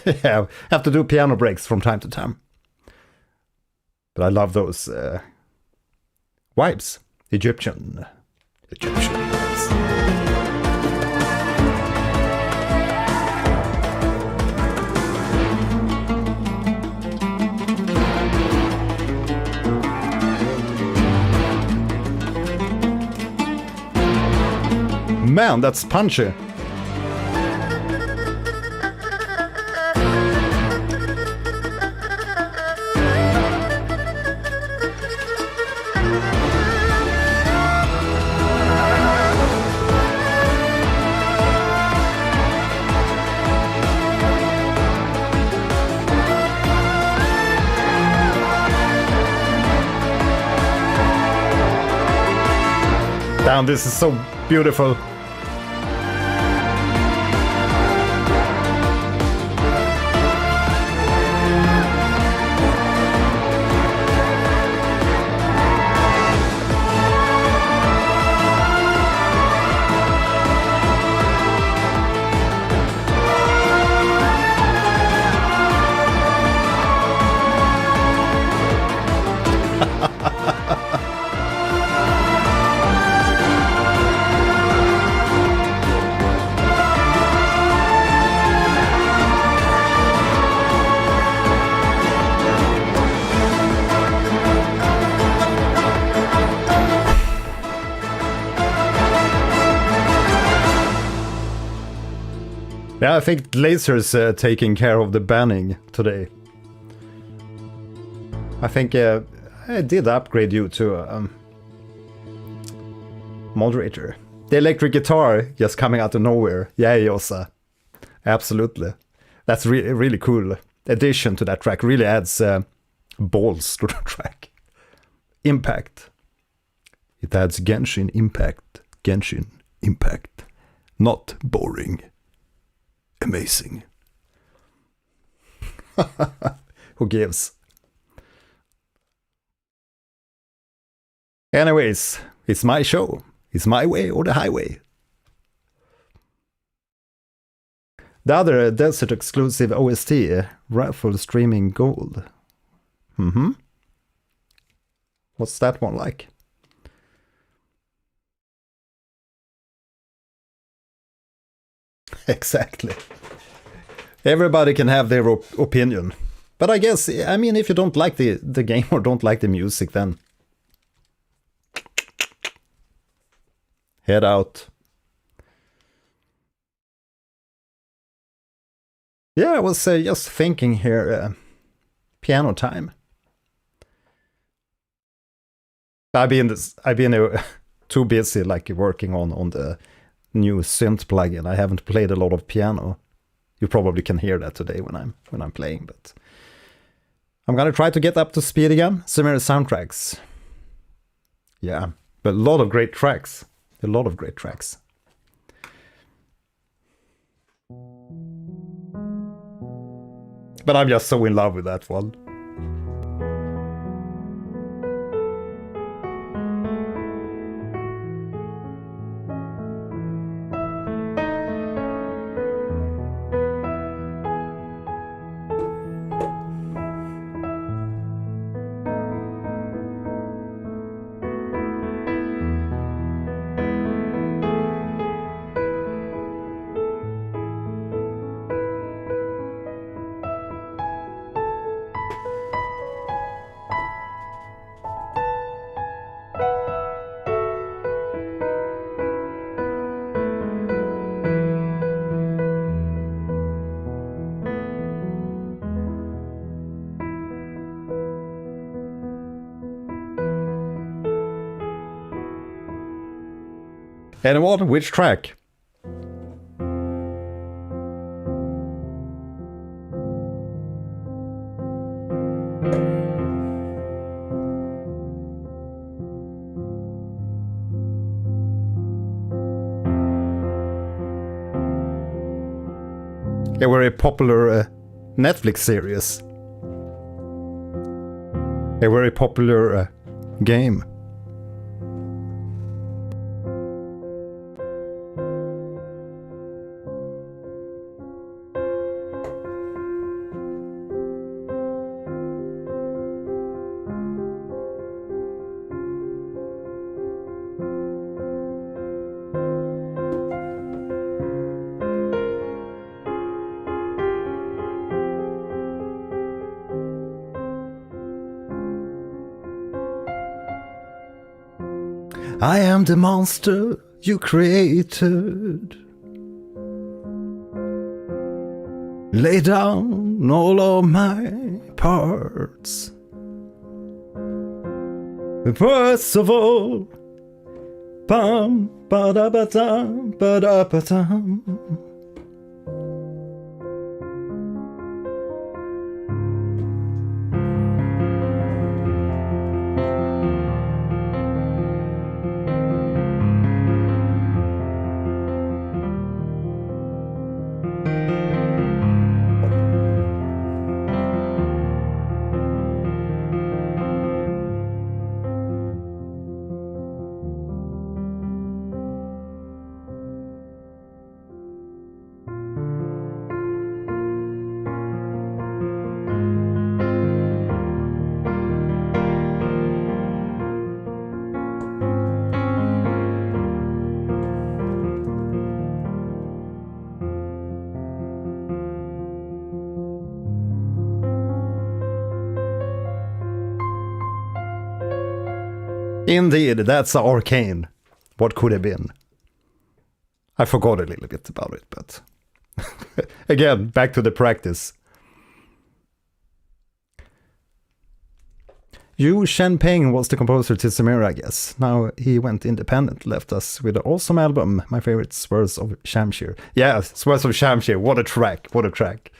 Yeah, have to do piano breaks from time to time. But I love those vibes. Egyptian vibes. Man, that's punchy. Damn, this is so beautiful. Yeah, I think Dlazers taking care of the banning today. I think I did upgrade you to moderator. The electric guitar just coming out of nowhere. Yeah, Yosa. Absolutely. That's really cool addition to that track. Really adds balls to the track. Impact. It adds Genshin impact. Genshin impact. Not boring. Amazing. Who gives? Anyways, it's my show. It's my way or the highway. The other Desert exclusive OST, Raffle Streaming Gold. What's that one like? Exactly. Everybody can have their opinion. But I guess, I mean, if you don't like the game or don't like the music, then head out. Yeah, I was just thinking here, piano time. I've been too busy like working on the new synth plugin. I haven't played a lot of piano. You probably can hear that today when I'm playing, but I'm gonna try to get up to speed again. Sumeru soundtracks. Yeah, but a lot of great tracks. A lot of great tracks. But I'm just so in love with that one. Anyone? Which track? A very popular Netflix series. A very popular game. I am the monster you created. Lay down all of my parts. First of all, bum ba da ba dum ba da ba dum. Indeed, that's Arcane. What could have been? I forgot a little bit about it, but again, back to the practice. Yu Shenpeng was the composer to Sumeru, I guess. Now he went independent, left us with an awesome album. My favorite, Swirls of Shamsir. Yeah, Swirls of Shamsir, what a track, what a track.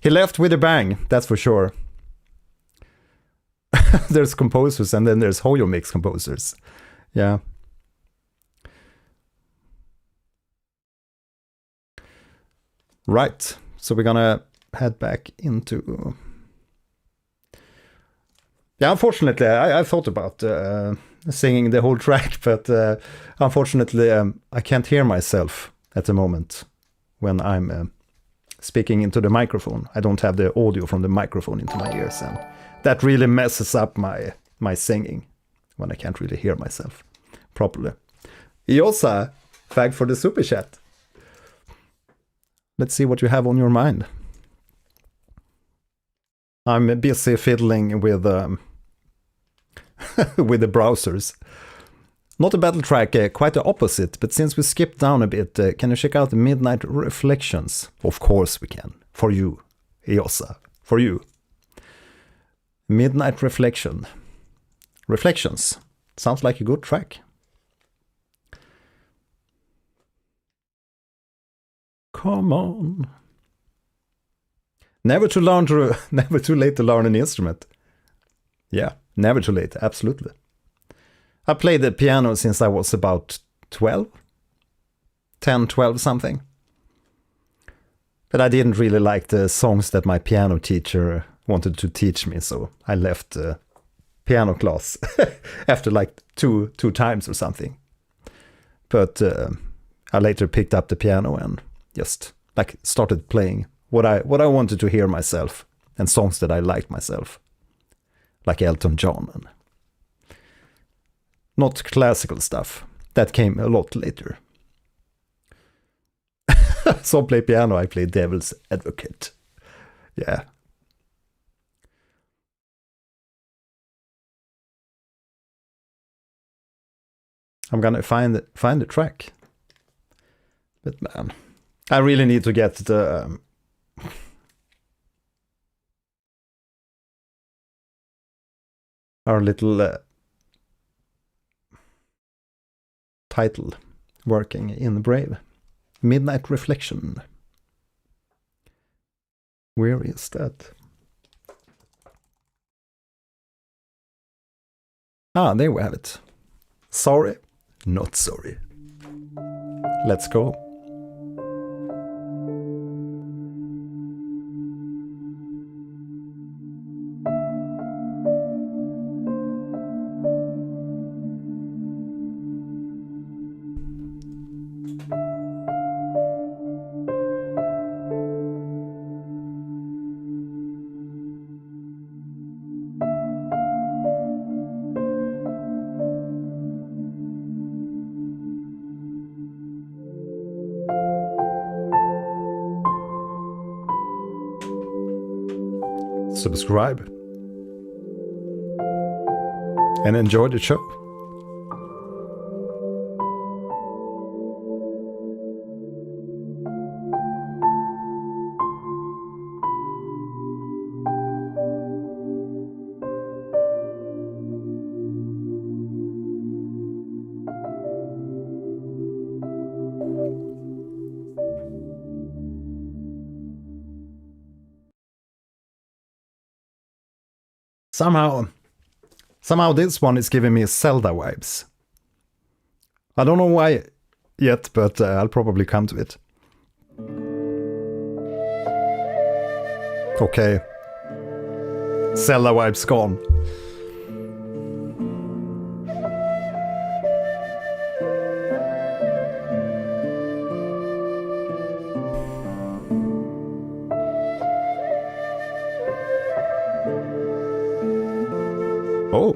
He left with a bang, that's for sure. There's composers and then there's Hoyo-Mix composers. Yeah. Right, so we're gonna head back into... Yeah, unfortunately, I thought about singing the whole track, but unfortunately I can't hear myself at the moment when I'm speaking into the microphone. I don't have the audio from the microphone into my ears, and that really messes up my singing when I can't really hear myself properly. Yosa, thanks for the super chat. Let's see what you have on your mind. I'm busy fiddling with with the browsers. Not a battle track, quite the opposite, but since we skipped down a bit, can you check out Midnight Reflections? Of course we can. For you, Yosa. For you. Midnight Reflections. Sounds like a good track. Come on. Never too late to learn an instrument. Yeah, never too late, absolutely. I played the piano since I was about 12. 10, 12 something. But I didn't really like the songs that my piano teacher wanted to teach me, so I left piano class after like two times or something. But I later picked up the piano and just like started playing what I wanted to hear myself, and songs that I liked myself, like Elton John, and not classical stuff. That came a lot later. So play piano, I play Devil's Advocate. Yeah. I'm gonna find the track. But man, I really need to get the our little title working in Brave. Midnight Reflection. Where is that? Ah, there we have it. Sorry, not sorry. Let's go. Subscribe and enjoy the show. Somehow this one is giving me Zelda vibes. I don't know why yet, but I'll probably come to it. Okay. Zelda vibes gone. Oh.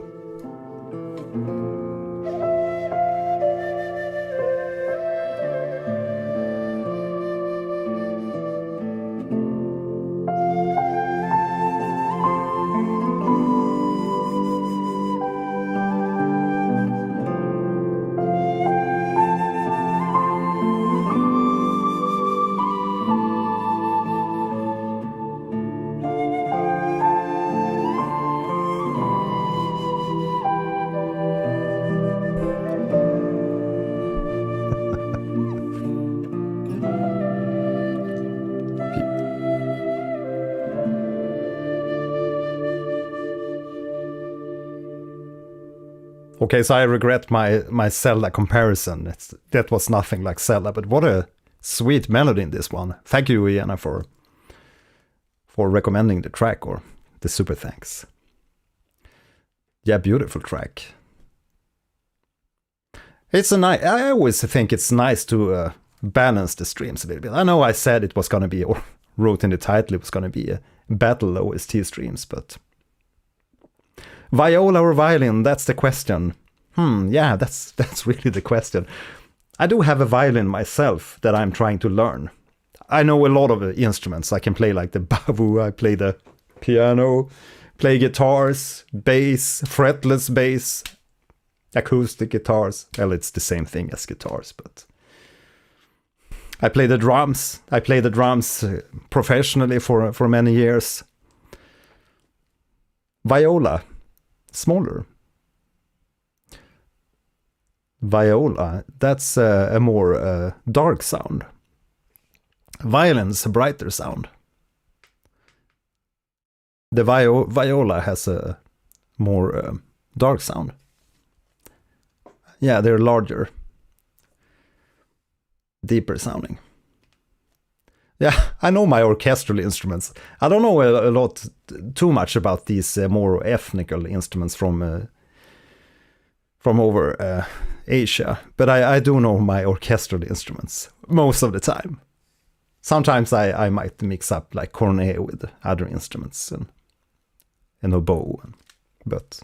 Okay, so I regret my Zelda comparison. That was nothing like Zelda, but what a sweet melody in this one. Thank you, Iana, for recommending the track, or the super thanks. Yeah, beautiful track. It's I always think it's nice to balance the streams a little bit. I know I said it was going to be, or wrote in the title, it was going to be a battle OST streams, but viola or violin, that's the question. Yeah, that's really the question. I do have a violin myself that I'm trying to learn. I know a lot of instruments. I can play like the bavu, I play the piano, play guitars, bass, fretless bass, acoustic guitars. Well, it's the same thing as guitars, but I play the drums. I play the drums professionally for many years. Viola, smaller. Viola, that's a more dark sound. Violin's a brighter sound. The viola has a more dark sound. Yeah, they're larger. Deeper sounding. Yeah, I know my orchestral instruments. I don't know a lot, too much about these more ethnical instruments from over Asia, but I do know my orchestral instruments most of the time. Sometimes I might mix up like cornet with other instruments and oboe, but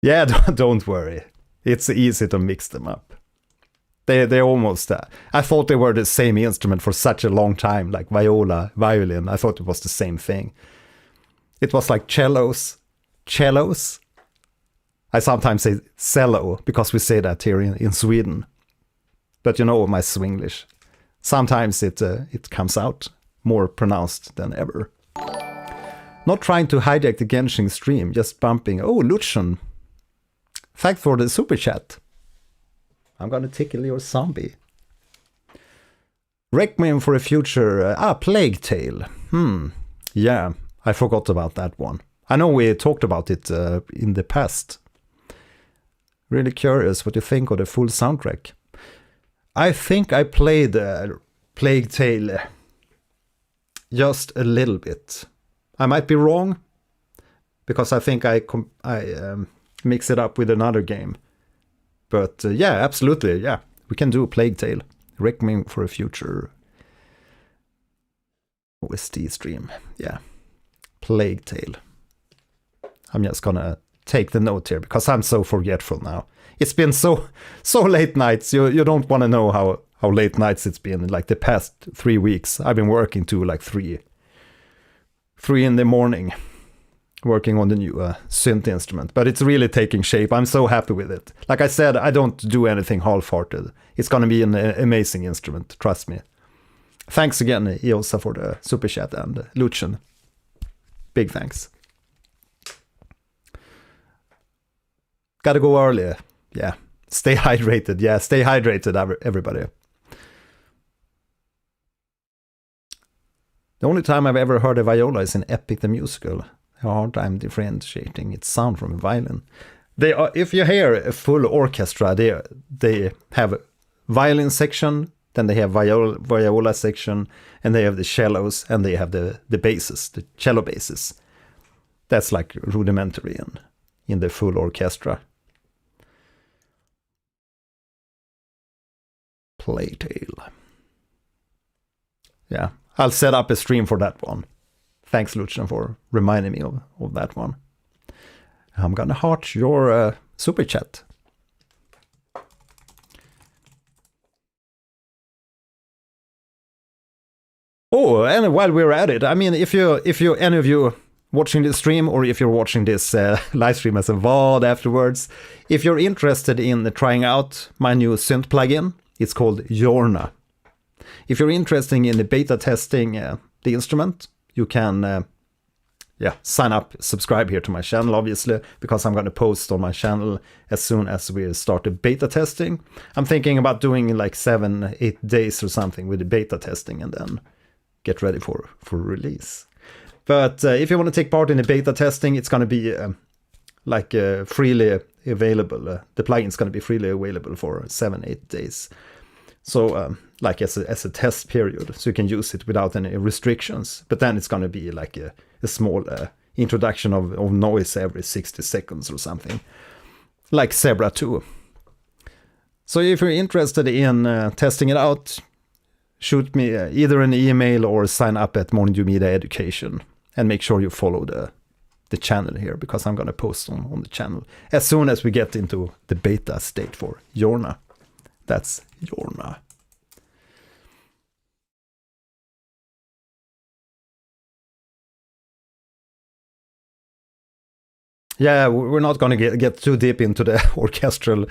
yeah, don't worry. It's easy to mix them up. They almost, I thought they were the same instrument for such a long time, like viola, violin. I thought it was the same thing. It was like cellos. I sometimes say cello because we say that here in Sweden. But you know my Swinglish. Sometimes it comes out more pronounced than ever. Not trying to hijack the Genshin stream, just bumping. Oh, Lützchen. Thanks for the super chat. I'm gonna tickle your zombie. Requiem for a future. Plague Tale. Yeah, I forgot about that one. I know we talked about it in the past. Really curious what you think of the full soundtrack. I think I played Plague Tale just a little bit. I might be wrong, because I think I mix it up with another game. But yeah, absolutely, yeah. We can do Plague Tale. Requiem for a future OST stream. Yeah. Plague Tale. I'm just gonna take the note here because I'm so forgetful now. It's been so late nights. You don't want to know how late nights it's been. Like the past 3 weeks, I've been working to like 3 in the morning, working on the new synth instrument. But it's really taking shape. I'm so happy with it. Like I said, I don't do anything half-hearted. It's gonna be an amazing instrument. Trust me. Thanks again, Iosa, for the super chat, and Lützchen. Big thanks. Gotta go early. Yeah. Stay hydrated. Yeah, stay hydrated, everybody. The only time I've ever heard a viola is in Epic the Musical. A hard time differentiating its sound from a violin. They are, if you hear a full orchestra, they have a violin section, then they have viola section, and they have the cellos, and they have the basses, the cello basses. That's like rudimentary in the full orchestra. Playtale. Yeah, I'll set up a stream for that one. Thanks, Lützchen, for reminding me of that one. I'm gonna heart your super chat. Oh, and while we're at it, I mean, if you any of you watching this stream, or if you're watching this live stream as a VOD afterwards, if you're interested in trying out my new synth plugin, it's called Yorna. If you're interested in the beta testing the instrument, you can sign up, subscribe here to my channel, obviously, because I'm going to post on my channel as soon as we start the beta testing. I'm thinking about doing like 7-8 days or something with the beta testing and then get ready for release. But if you want to take part in the beta testing, it's going to be freely available. The plugin is going to be freely available for 7-8 days. So like as a test period, so you can use it without any restrictions. But then it's going to be like a small introduction of noise every 60 seconds or something, like Zebra 2. So if you're interested in testing it out, shoot me either an email or sign up at Morning Dew Media Education, and make sure you follow the channel here, because I'm going to post on the channel as soon as we get into the beta state for Yorna. That's Yorna. Yeah, we're not going to get too deep into the orchestral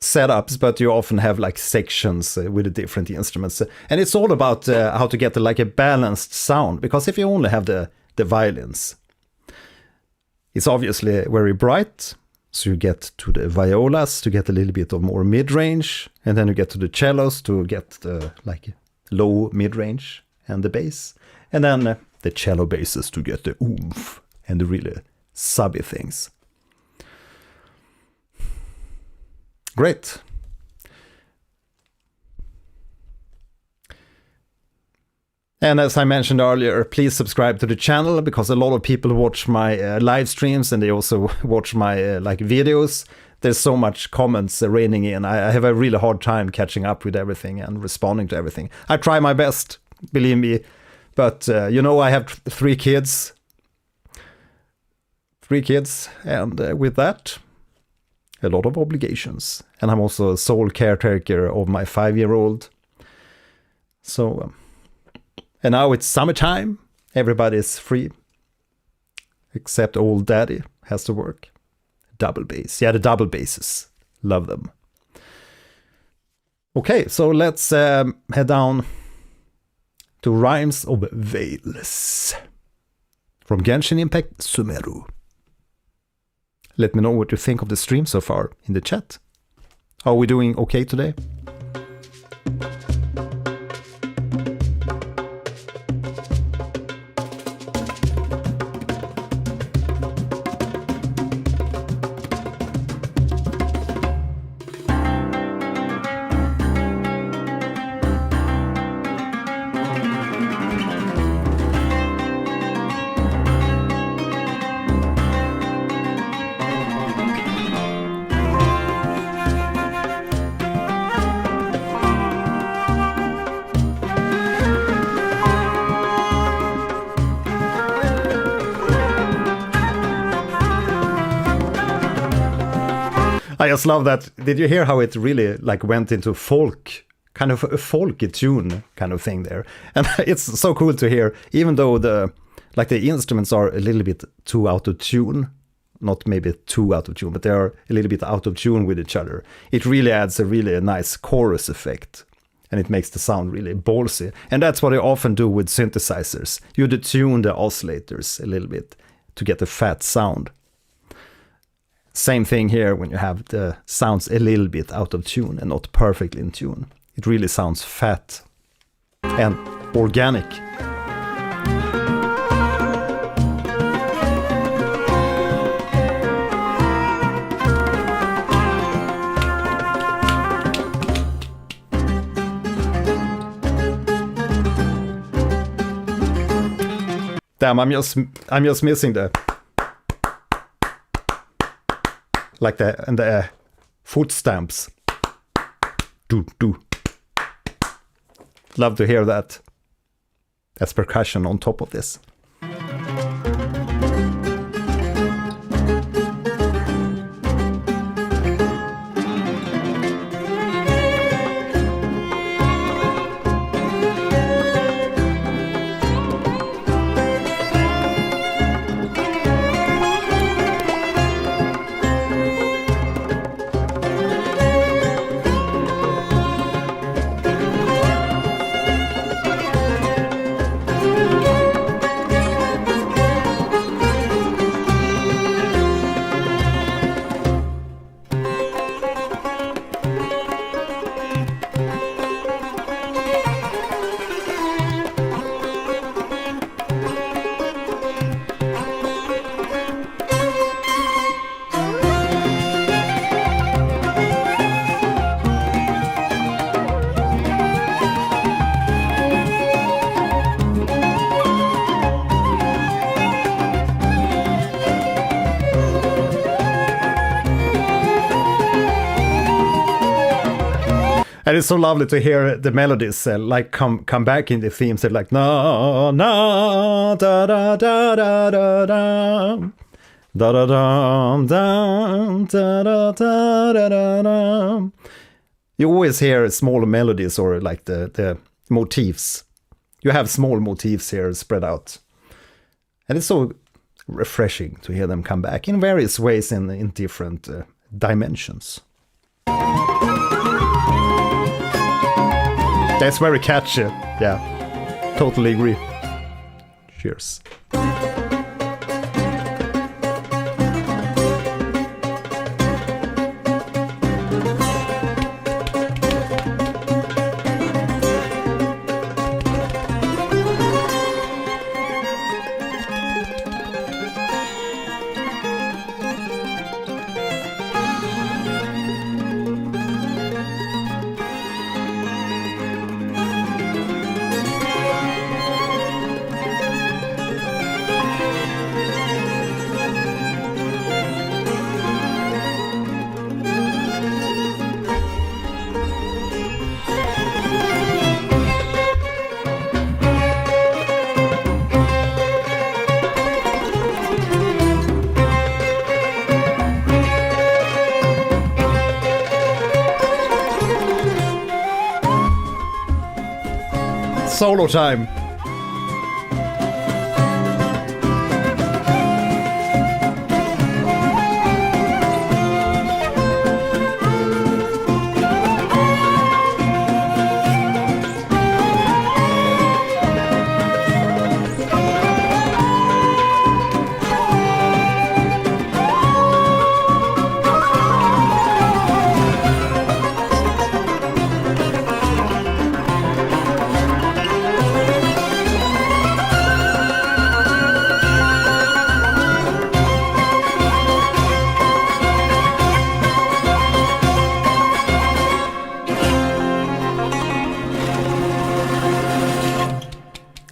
setups, but you often have like sections with the different instruments. And it's all about how to get like a balanced sound, because if you only have the violins, it's obviously very bright. So you get to the violas to get a little bit of more mid-range, and then you get to the cellos to get the like low mid-range and the bass, and then the cello basses to get the oomph and the really subby things. Great. And as I mentioned earlier, please subscribe to the channel, because a lot of people watch my live streams and they also watch my videos. There's so much comments raining in. I have a really hard time catching up with everything and responding to everything. I try my best, believe me, but I have 3 kids. 3 kids, and with that, a lot of obligations. And I'm also a sole caretaker of my 5-year-old. So... and now it's summertime, everybody's free, except old daddy has to work. Double bass, yeah, the double basses, love them. Okay, so let's head down to Rhymes of Veils from Genshin Impact Sumeru. Let me know what you think of the stream so far in the chat. Are we doing okay today? I just love that. Did you hear how it really like went into folk, kind of a folky tune kind of thing there? And it's so cool to hear, even though the instruments are a little bit too out of tune, not maybe too out of tune, but they are a little bit out of tune with each other. It really adds a really nice chorus effect, and it makes the sound really ballsy. And that's what I often do with synthesizers. You detune the oscillators a little bit to get a fat sound. Same thing here when you have the sounds a little bit out of tune and not perfectly in tune. It really sounds fat. And organic. Damn, I'm just missing the like the foot stamps. Do. Love to hear that. That's percussion on top of this. And it's so lovely to hear the melodies like come back in the themes. They're like na na da da da da da da da da da da da da da da. You always hear small melodies or like the motifs. You have small motifs here spread out, and it's so refreshing to hear them come back in various ways in different dimensions. That's very catchy. Yeah, totally agree. Cheers. Solo time.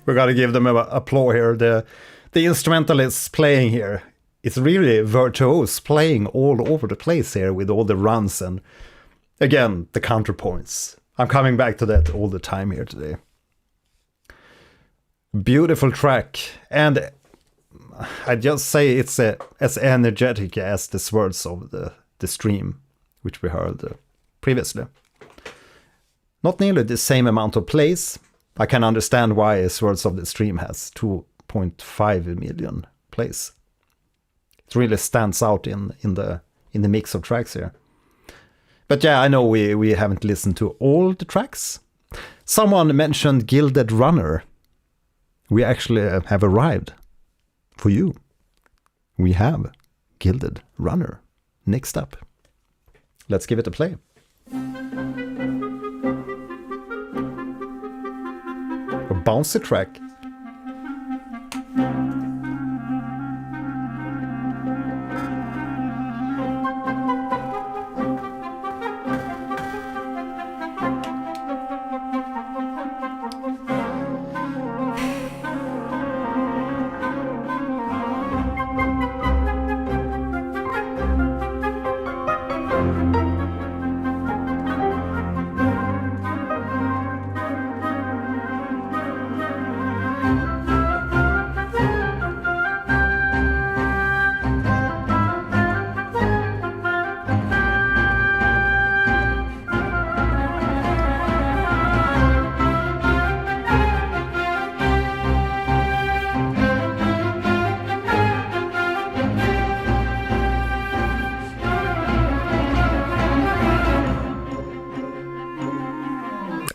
We gotta give them a applause here. The instrumentalists playing here, it's really virtuose playing all over the place here with all the runs and again the counterpoints. I'm coming back to that all the time here today. Beautiful track, and I just say it's as energetic as the Swirls of the stream, which we heard previously. Not nearly the same amount of plays. I can understand why Swirls of the Stream has 2.5 million plays. It really stands out in the mix of tracks here. But yeah, I know we haven't listened to all the tracks. Someone mentioned Gilded Runner. We actually have arrived for you. We have Gilded Runner next up. Let's give it a play. bouncy track.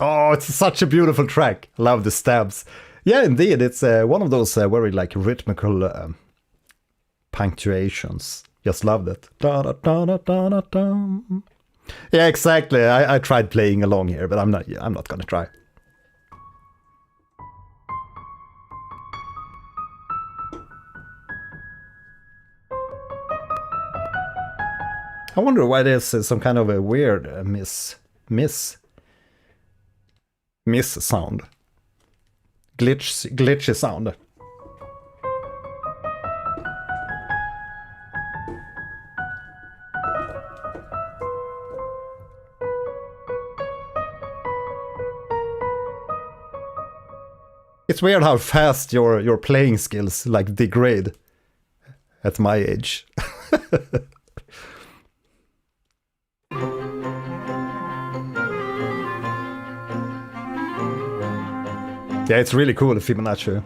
Oh, it's such a beautiful track. Love the stabs. Yeah, indeed, it's one of those very like rhythmical punctuations. Just love that. Da, da, da, da, da, da, da. Yeah, exactly. I tried playing along here, but I'm not gonna try. I wonder why there's some kind of a weird miss sound. Glitchy sound. It's weird how fast your playing skills like degrade at my age. Yeah, it's really cool, Fibonacci.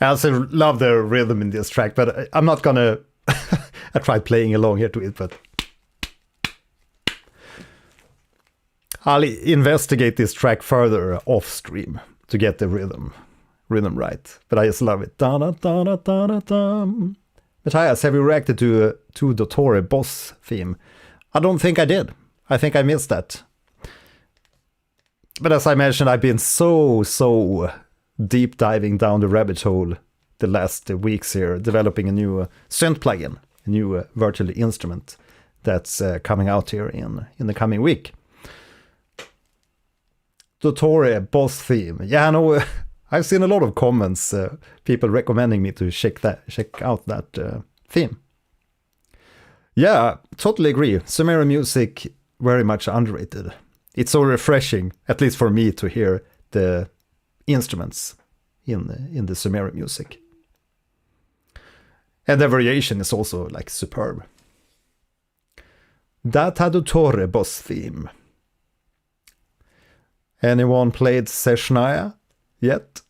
I also love the rhythm in this track, but I'm not gonna... I tried playing along here to it, but... I'll investigate this track further off stream to get the rhythm right. But I just love it. Mattias, have you reacted to Dottore boss theme? I don't think I did. I think I missed that. But as I mentioned, I've been so deep diving down the rabbit hole the last weeks here, developing a new synth plugin, a new virtual instrument that's coming out here in the coming week. Dottore boss theme. Yeah, I know. I've seen a lot of comments, people recommending me to check out that theme. Yeah, totally agree. Sumeru music very much underrated. It's so refreshing, at least for me, to hear the instruments in the Sumeru music. And the variation is also like superb. Data Dottore boss theme. Anyone played Seshnaya yet?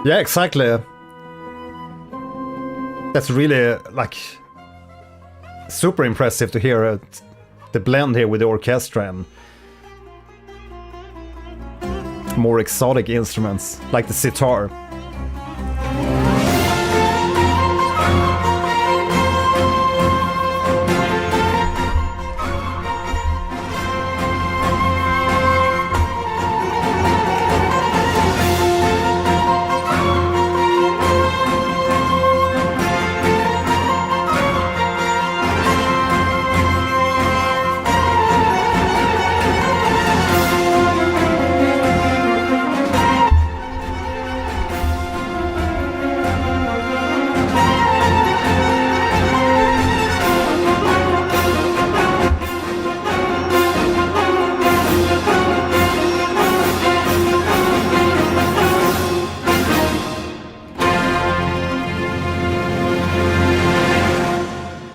Yeah, exactly. That's really, like, super impressive to hear the blend here with the orchestra and more exotic instruments, like the sitar.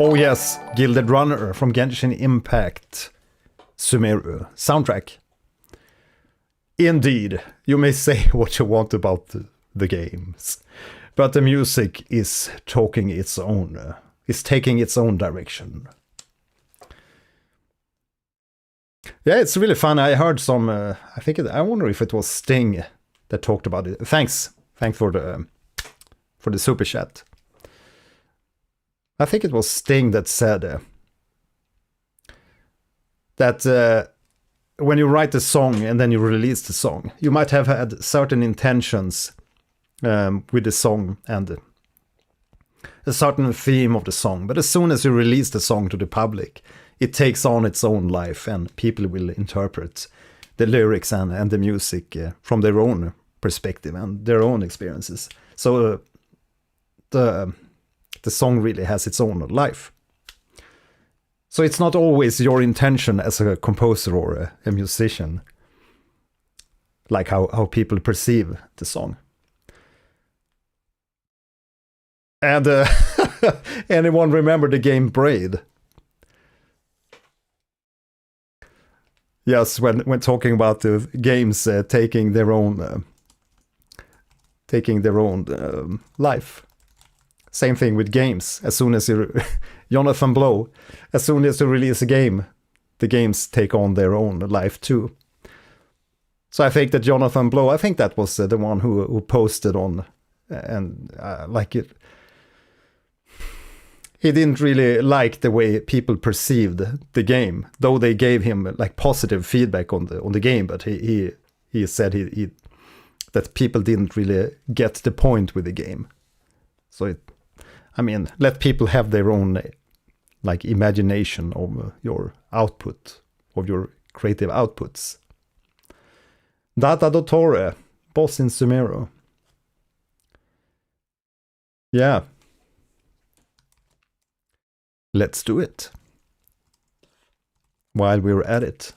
Oh yes, Gilded Runner from Genshin Impact Sumeru soundtrack. Indeed, you may say what you want about the games, but the music is taking its own direction. Yeah, it's really fun. I heard some. I wonder if it was Sting that talked about it. Thanks for the super chat. I think it was Sting that said that when you write a song and then you release the song, you might have had certain intentions with the song and a certain theme of the song, but as soon as you release the song to the public, it takes on its own life and people will interpret the lyrics and the music from their own perspective and their own experiences. So the song really has its own life. So it's not always your intention as a composer or a musician, like how people perceive the song. And anyone remember the game Braid? Yes, when talking about the games taking their own life. Same thing with games. As soon as you, Jonathan Blow, as soon as you release a game, the games take on their own life too. So I think that Jonathan Blow, I think that was the one who posted on, and like it. He didn't really like the way people perceived the game, though they gave him like positive feedback on the game. But he said that people didn't really get the point with the game. So let people have their own like imagination of your output, of your creative outputs. Data Dottore, boss in Sumeru. Yeah. Let's do it. While we're at it.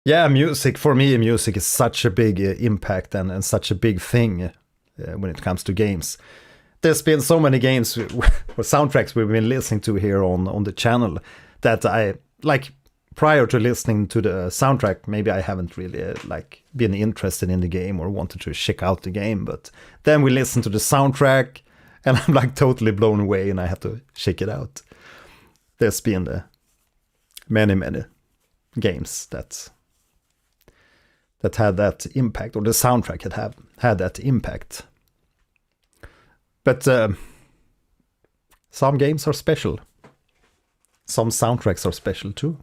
Yeah, music, for me, music is such a big impact and such a big thing when it comes to games. There's been so many games or soundtracks we've been listening to here on the channel that I, like, prior to listening to the soundtrack, maybe I haven't really like been interested in the game or wanted to check out the game, but then we listen to the soundtrack and I'm like totally blown away and I have to check it out. There's been many games that had that impact, or the soundtrack had that impact. But some games are special. Some soundtracks are special too.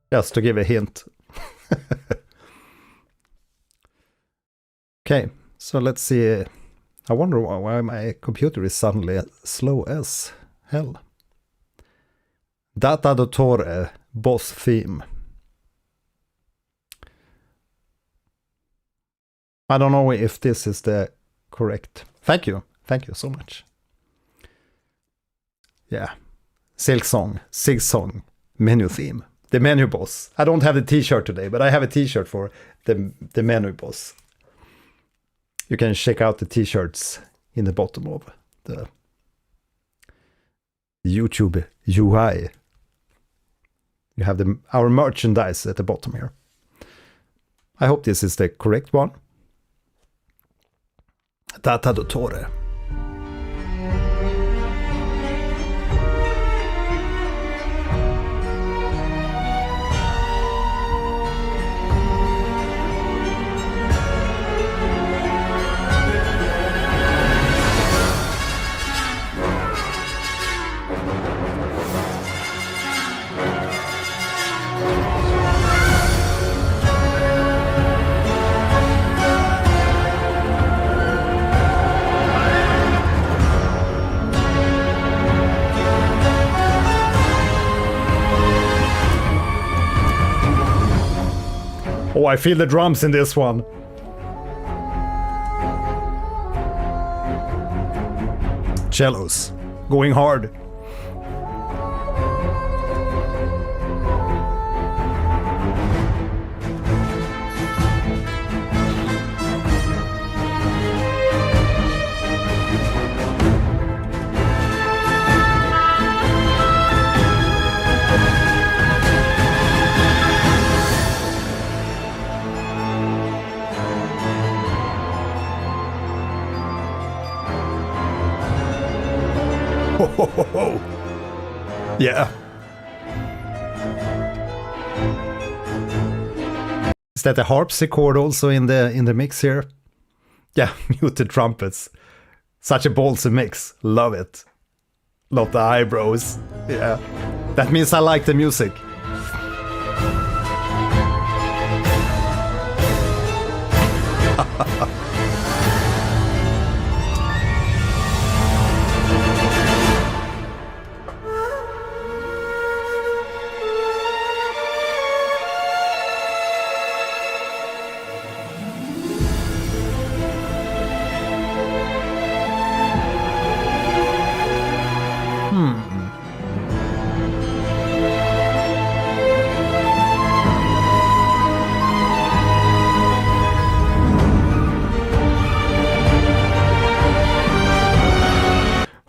Just to give a hint. Okay, so let's see. I wonder why my computer is suddenly slow as hell. Data Dottore boss theme. I don't know if this is the correct. Thank you so much. Yeah, Silk Song, Sig Song, menu theme, the menu boss. I don't have the t-shirt today, but I have a t-shirt for the menu boss. You can check out the t-shirts in the bottom of the YouTube UI. You have our merchandise at the bottom here. I hope this is the correct one. Data Dottore. Oh, I feel the drums in this one. Cellos going hard. Yeah. Is that a harpsichord also in the mix here? Yeah, muted trumpets. Such a ballsy mix. Love it. Lot of eyebrows. Yeah. That means I like the music.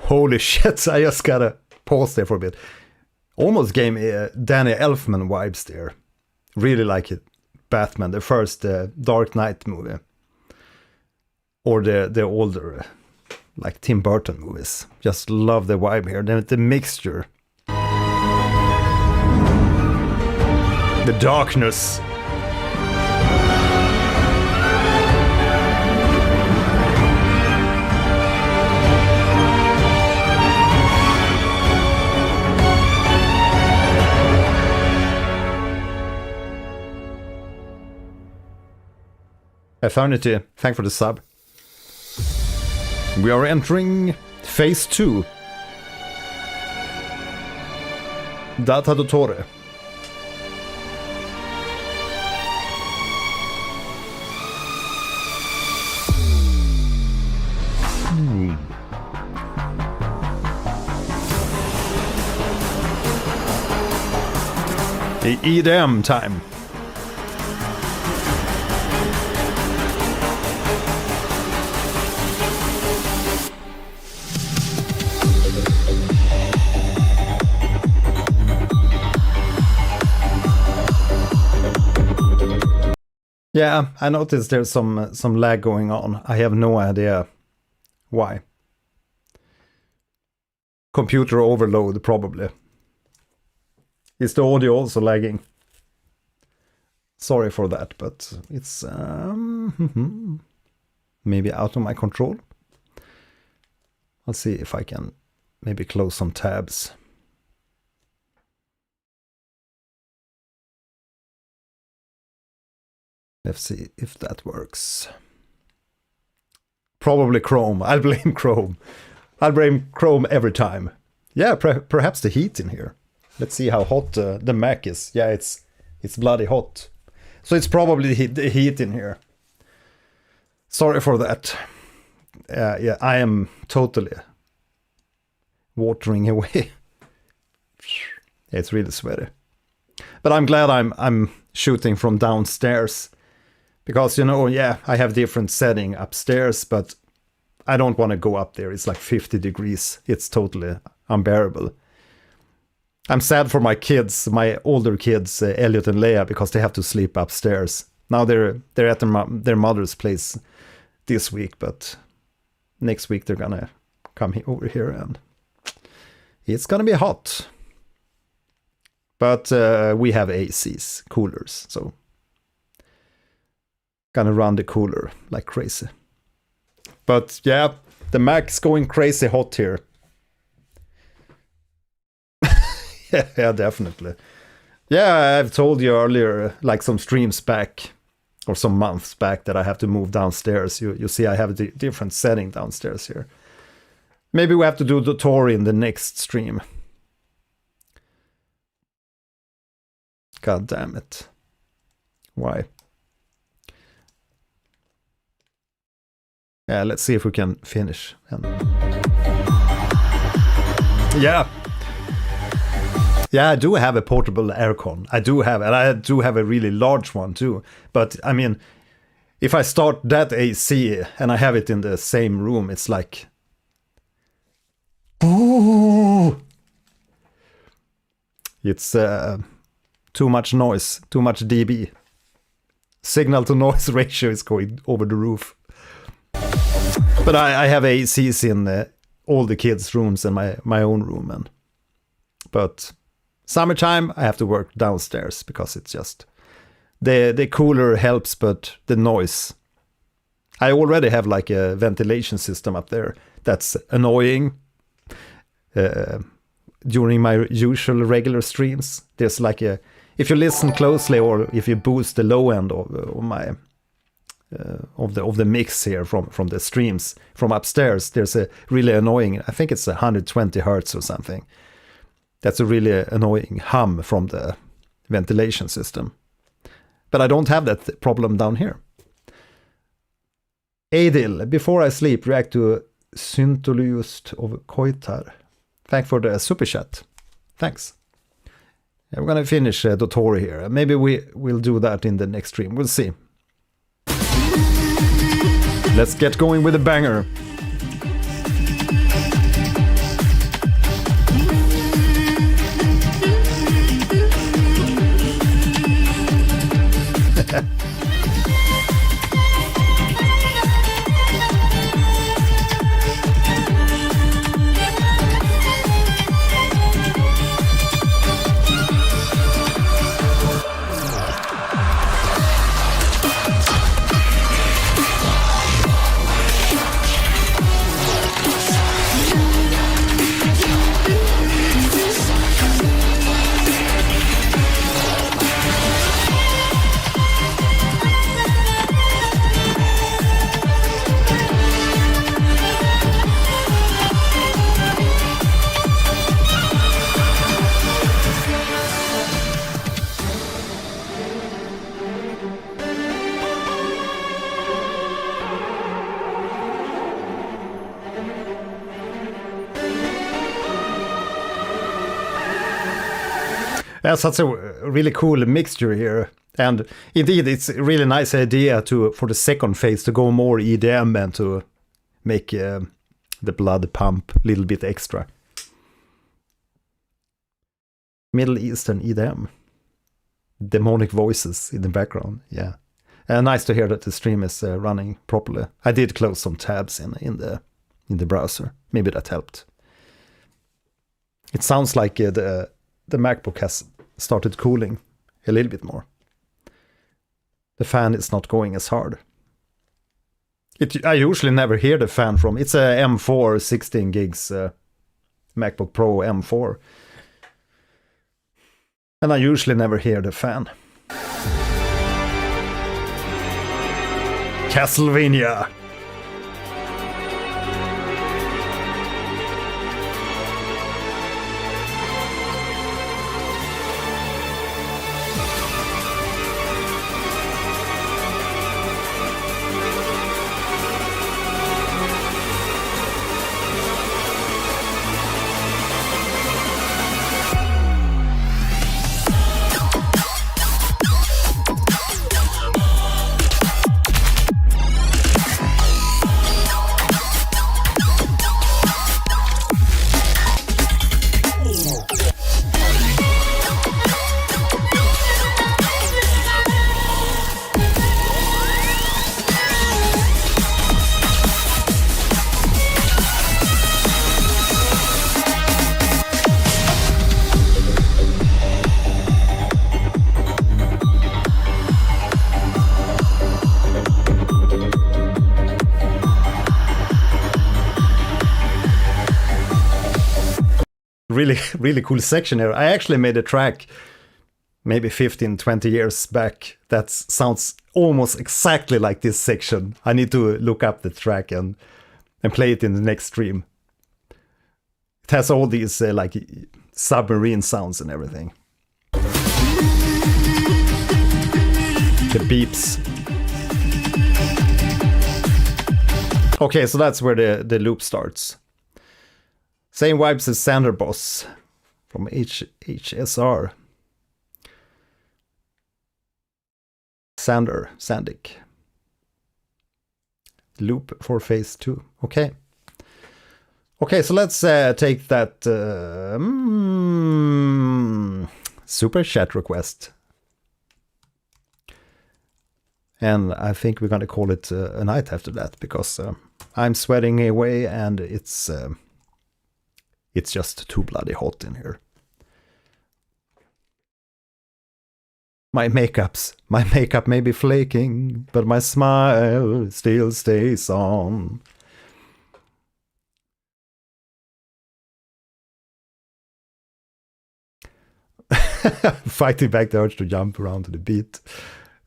Holy shit, I just gotta pause there for a bit. Almost gave me Danny Elfman vibes there. Really like it. Batman, the first Dark Knight movie. Or the older, like Tim Burton movies. Just love the vibe here. The mixture. The darkness. Eternity, thank for the sub. We are entering phase 2. Data Dottore. EDM time. Yeah, I noticed there's some lag going on. I have no idea why. Computer overload, probably. Is the audio also lagging? Sorry for that, but it's maybe out of my control. I'll see if I can maybe close some tabs. Let's see if that works. Probably Chrome. I'll blame Chrome. I'll blame Chrome every time. Yeah, perhaps the heat in here. Let's see how hot the Mac is. Yeah, it's bloody hot. So it's probably the heat in here. Sorry for that. Yeah, I am totally watering away. It's really sweaty. But I'm glad I'm shooting from downstairs. Because, you know, yeah, I have different setting upstairs, but I don't want to go up there. It's like 50 degrees. It's totally unbearable. I'm sad for my kids, my older kids, Elliot and Leia, because they have to sleep upstairs. Now they're at their mother's place this week, but next week they're gonna come over here and it's gonna be hot. But we have ACs, coolers, so gonna run the cooler like crazy. But yeah, the Mac's going crazy hot here. Yeah, definitely. Yeah, I've told you earlier, like some streams back, or some months back, that I have to move downstairs. You see I have a different setting downstairs here. Maybe we have to do the tour in the next stream. God damn it. Why? Yeah, let's see if we can finish. Yeah. Yeah, I do have a portable aircon. I do have, and I do have a really large one too. But I mean, if I start that AC and I have it in the same room, it's like, ooh, it's too much noise, too much dB. Signal to noise ratio is going over the roof. But I have ACs in all the kids' rooms and my own room, but summertime I have to work downstairs because it's just the cooler helps, but the noise. I already have like a ventilation system up there that's annoying. During my usual regular streams, there's like if you listen closely or if you boost the low end of my of the mix here from the streams from upstairs, there's a really annoying, I think it's 120 hertz or something. That's a really annoying hum from the ventilation system. But I don't have that problem down here. Adil, before I sleep, react to Syntolust of Koitar. Thanks for the super chat. Thanks. Yeah, we're gonna finish Dotori here. Maybe we'll do that in the next stream. We'll see. Let's get going with a banger. That's such a really cool mixture here. And indeed, it's a really nice idea for the second phase to go more EDM and to make the blood pump a little bit extra. Middle Eastern EDM. Demonic voices in the background, yeah. Nice to hear that the stream is running properly. I did close some tabs in the browser. Maybe that helped. It sounds like the MacBook has started cooling a little bit more. The fan is not going as hard. I usually never hear the fan from. It's a M4 16 gigs MacBook Pro M4. And I usually never hear the fan. Castlevania. really, really cool section here. I actually made a track maybe 15, 20 years back that sounds almost exactly like this section. I need to look up the track and play it in the next stream. It has all these like submarine sounds and everything. The beeps. Okay, so that's where the loop starts. Same vibes as Sander Boss from HSR. Sandic. Loop for phase 2. Okay. Okay, so let's take that super chat request. And I think we're going to call it a night after that, because I'm sweating away and it's just too bloody hot in here. My makeup may be flaking, but my smile still stays on. Fighting back the urge to jump around to the beat.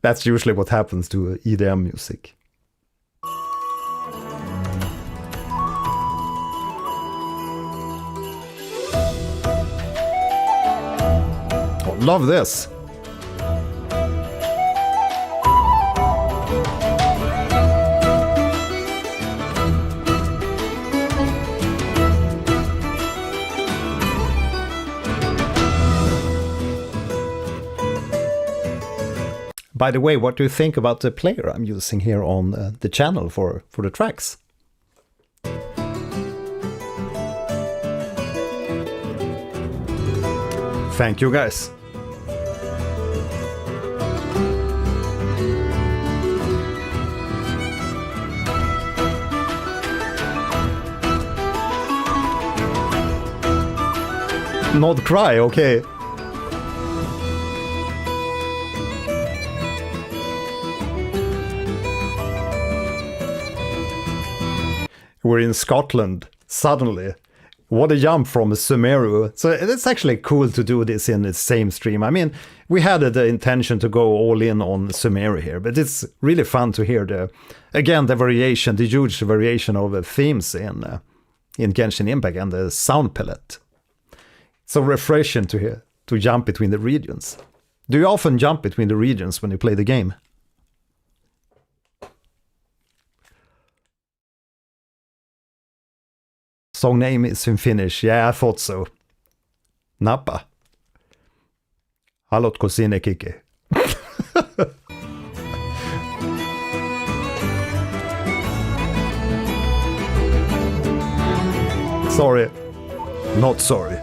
That's usually what happens to EDM music. Oh, love this. By the way, what do you think about the player I'm using here on the channel for the tracks? Thank you, guys. Not cry, okay. We're in Scotland, suddenly. What a jump from Sumeru. So it's actually cool to do this in the same stream. I mean, we had the intention to go all in on Sumeru here, but it's really fun to hear the variation, the huge variation of themes in Genshin Impact and the sound palette. It's so refreshing to hear, to jump between the regions. Do you often jump between the regions when you play the game? Song name is in Finnish. Yeah, I thought so. Nappa. Haluatko sinne, Kiki? Sorry. Not sorry.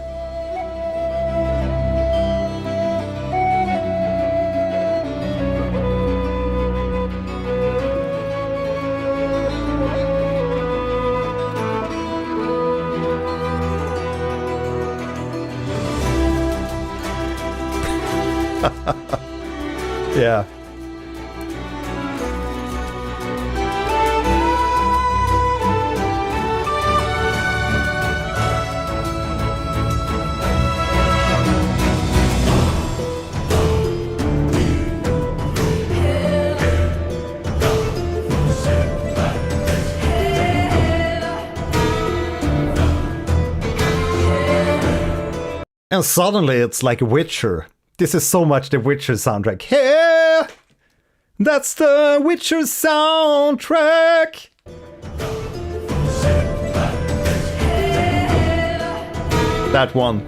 Yeah. And suddenly it's like Witcher. This is so much the Witcher soundtrack. Yeah! That's the Witcher soundtrack! That one.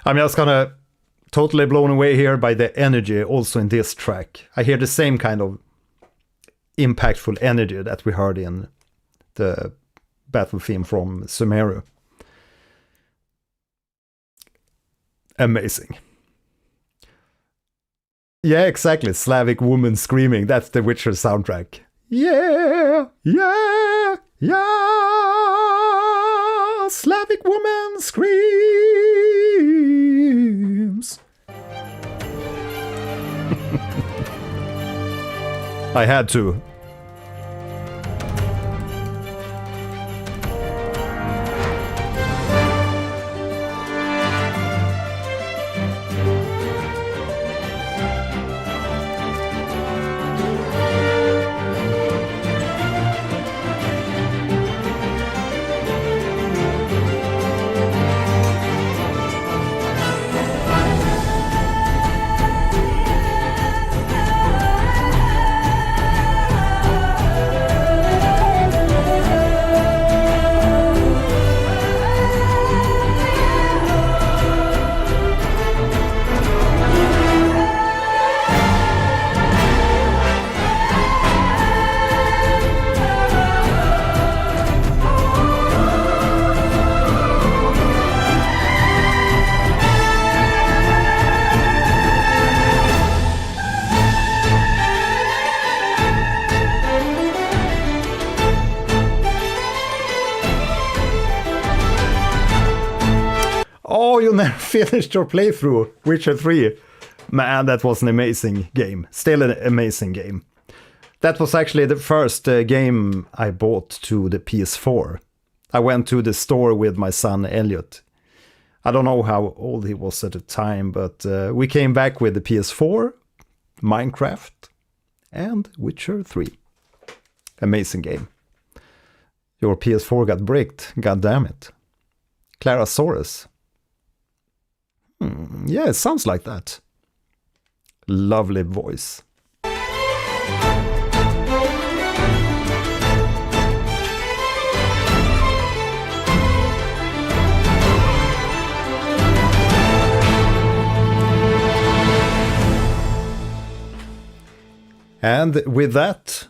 I'm just gonna totally blown away here by the energy also in this track. I hear the same kind of impactful energy that we heard in the battle theme from Sumeru. Amazing. Yeah, exactly. Slavic woman screaming. That's the Witcher soundtrack. Yeah, yeah, yeah. Slavic woman screams. I had to. Oh, you never finished your playthrough, Witcher 3. Man, that was an amazing game. Still an amazing game. That was actually the first game I bought to the PS4. I went to the store with my son Elliot. I don't know how old he was at the time, but we came back with the PS4, Minecraft, and Witcher 3. Amazing game. Your PS4 got bricked, god damn it. Clarasaurus. Yeah, it sounds like that. Lovely voice. And with that,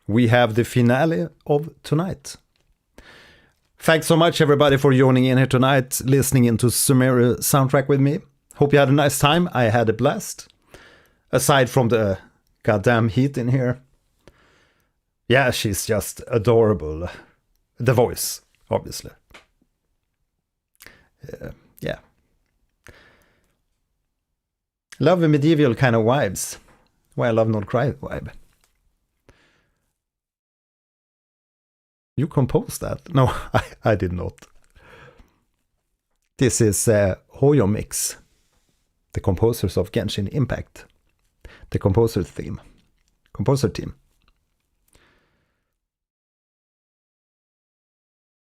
we have the finale of tonight. Thanks so much, everybody, for joining in here tonight, listening into Sumeru soundtrack with me. Hope you had a nice time. I had a blast. Aside from the goddamn heat in here. Yeah, she's just adorable. The voice, obviously. Yeah. Love the medieval kind of vibes. Why I love Not Cry vibe. You composed that? No, I did not. This is Hoyo-Mix, the composers of Genshin Impact, the composer team.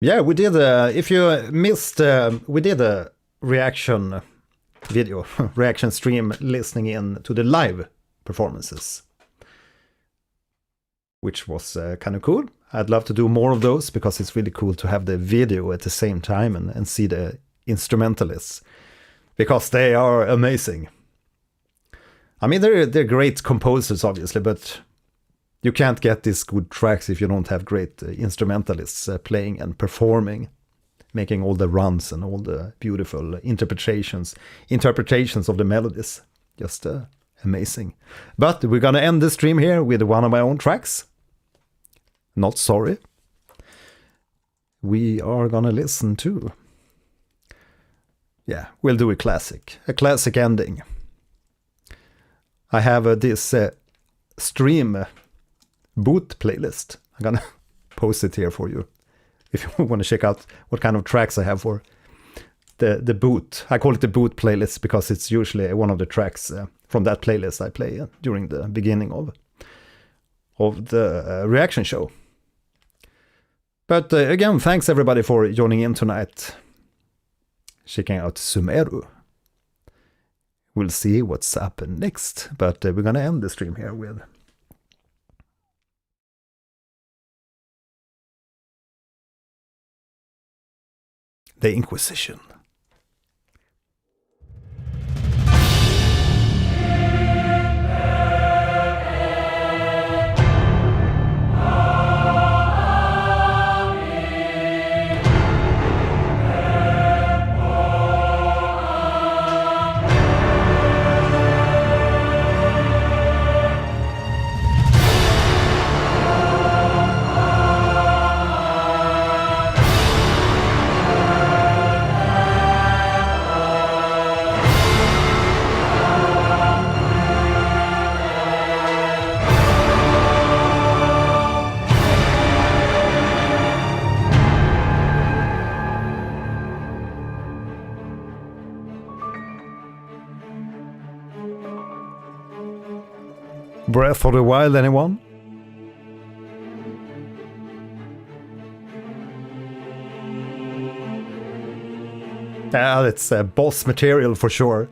Yeah, we did. If you missed, we did a reaction video, reaction stream, listening in to the live performances, which was kind of cool. I'd love to do more of those because it's really cool to have the video at the same time and see the instrumentalists, because they are amazing. I mean, they're great composers, obviously, but you can't get these good tracks if you don't have great instrumentalists playing and performing, making all the runs and all the beautiful interpretations of the melodies. Just amazing. But we're gonna end the stream here with one of my own tracks. Not Sorry. We are gonna listen to... Yeah, we'll do a classic ending. I have this stream boot playlist. I'm gonna post it here for you if you want to check out what kind of tracks I have for the boot. I call it the boot playlist because it's usually one of the tracks from that playlist I play during the beginning of the reaction show. But again, thanks everybody for joining in tonight, checking out Sumeru. We'll see what's up next, but we're gonna end the stream here with the Inquisition. Breath of the Wild, anyone? Yeah, it's boss material for sure.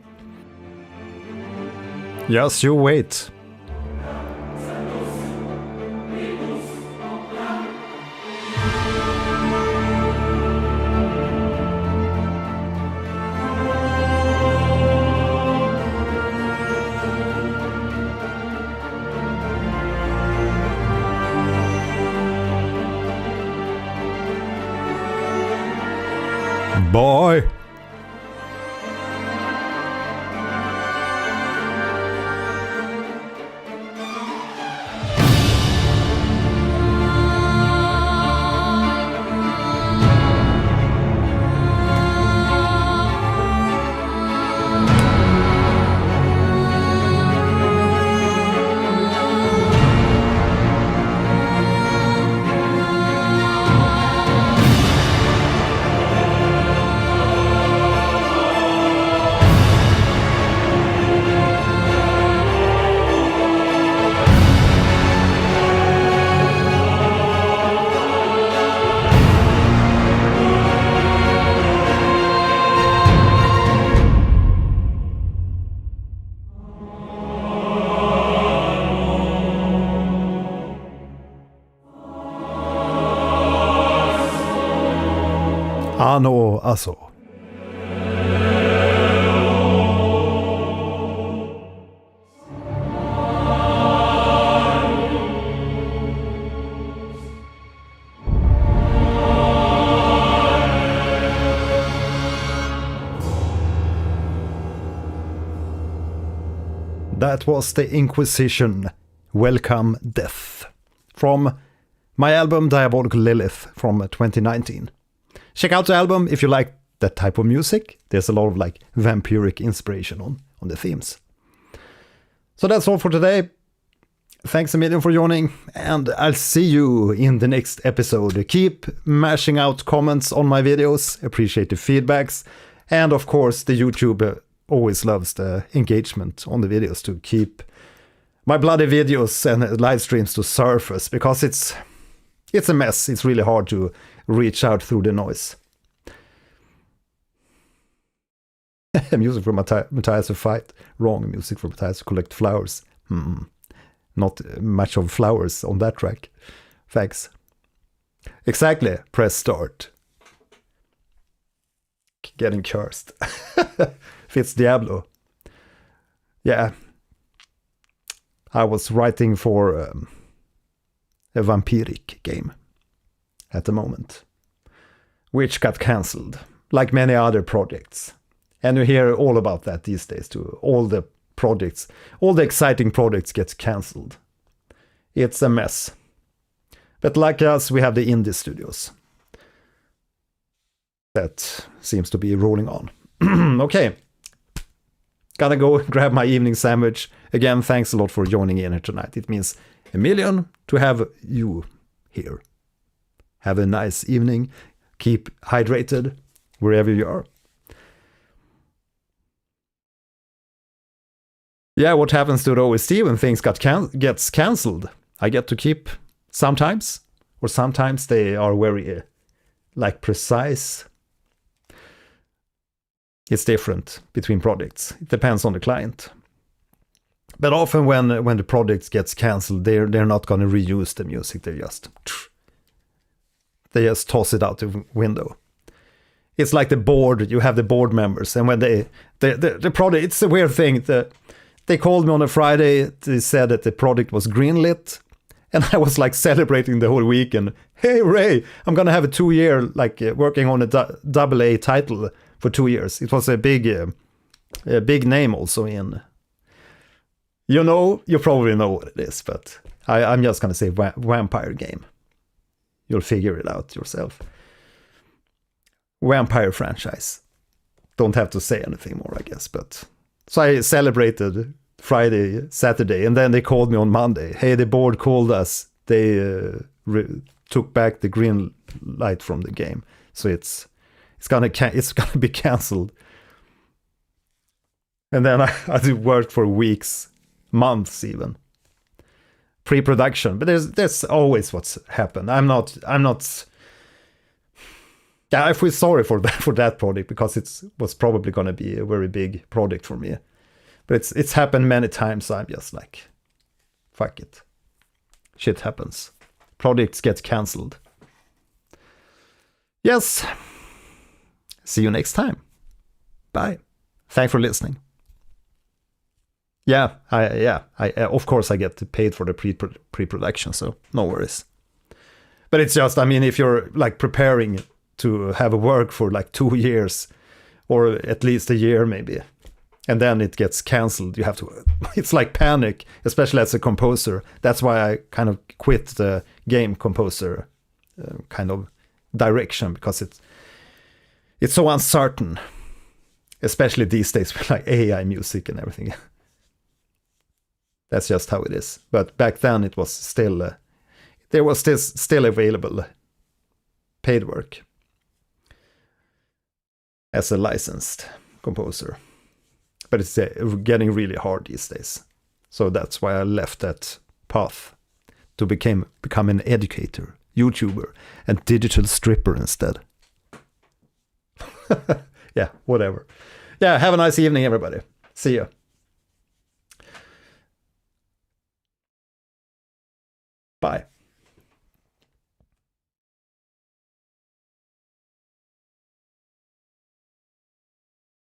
Yes, you wait. Boy. Ano Aso. That was the Inquisition, Welcome Death, from my album Diabolical Lilith from 2019. Check out the album if you like that type of music. There's a lot of like vampiric inspiration on the themes. So that's all for today. Thanks a million for joining, and I'll see you in the next episode. Keep mashing out comments on my videos, appreciate the feedbacks, and of course the YouTube always loves the engagement on the videos to keep my bloody videos and live streams to surface, because it's a mess. It's really hard to reach out through the noise. Music from Mattias to fight. Wrong. Music from Mattias to collect flowers. Not much of flowers on that track. Thanks. Exactly. Press start. Getting cursed. Fits Diablo. Yeah. I was writing for a vampiric game at the moment, which got cancelled, like many other projects. And you hear all about that these days too. All the projects, all the exciting projects get cancelled. It's a mess. But like us, we have the indie studios. That seems to be rolling on. Okay. Gotta go grab my evening sandwich. Again, thanks a lot for joining in here tonight. It means a million to have you here. Have a nice evening. Keep hydrated wherever you are. Yeah, what happens to the OST when things gets cancelled? I get to keep sometimes, or sometimes they are very precise. It's different between projects. It depends on the client. But often when the project gets cancelled, they're not going to reuse the music. They just toss it out the window. It's like the board. You have the board members, and when the project, it's a weird thing. They called me on a Friday. They said that the project was greenlit, and I was like celebrating the whole weekend. Hey, Ray, I'm gonna have a 2-year working on a double A title for 2 years. It was a big name also in. You probably know what it is, but I'm just gonna say vampire game. You'll figure it out yourself. Vampire franchise. Don't have to say anything more, I guess. But so I celebrated Friday, Saturday, and then they called me on Monday. Hey, the board called us. They took back the green light from the game, so it's gonna be cancelled. And then I did work for weeks, months even. pre-production, but there's always what's happened. I'm not. Yeah, I feel sorry for that project because it was probably going to be a very big project for me. But it's happened many times. So I'm just like, fuck it. Shit happens. Projects get cancelled. Yes. See you next time. Bye. Thanks for listening. Yeah, I of course I get paid for the pre-production, so no worries. But it's just, I mean, if you're like preparing to have a work for like 2 years, or at least a year maybe, and then it gets cancelled, you have to, it's like panic, especially as a composer. That's why I kind of quit the game composer kind of direction, because it's so uncertain, especially these days with like AI music and everything. That's just how it is. But back then it was still, there was still available paid work as a licensed composer. But it's getting really hard these days. So that's why I left that path to become an educator, YouTuber, and digital stripper instead. Yeah, whatever. Yeah, have a nice evening, everybody. See you. Bye.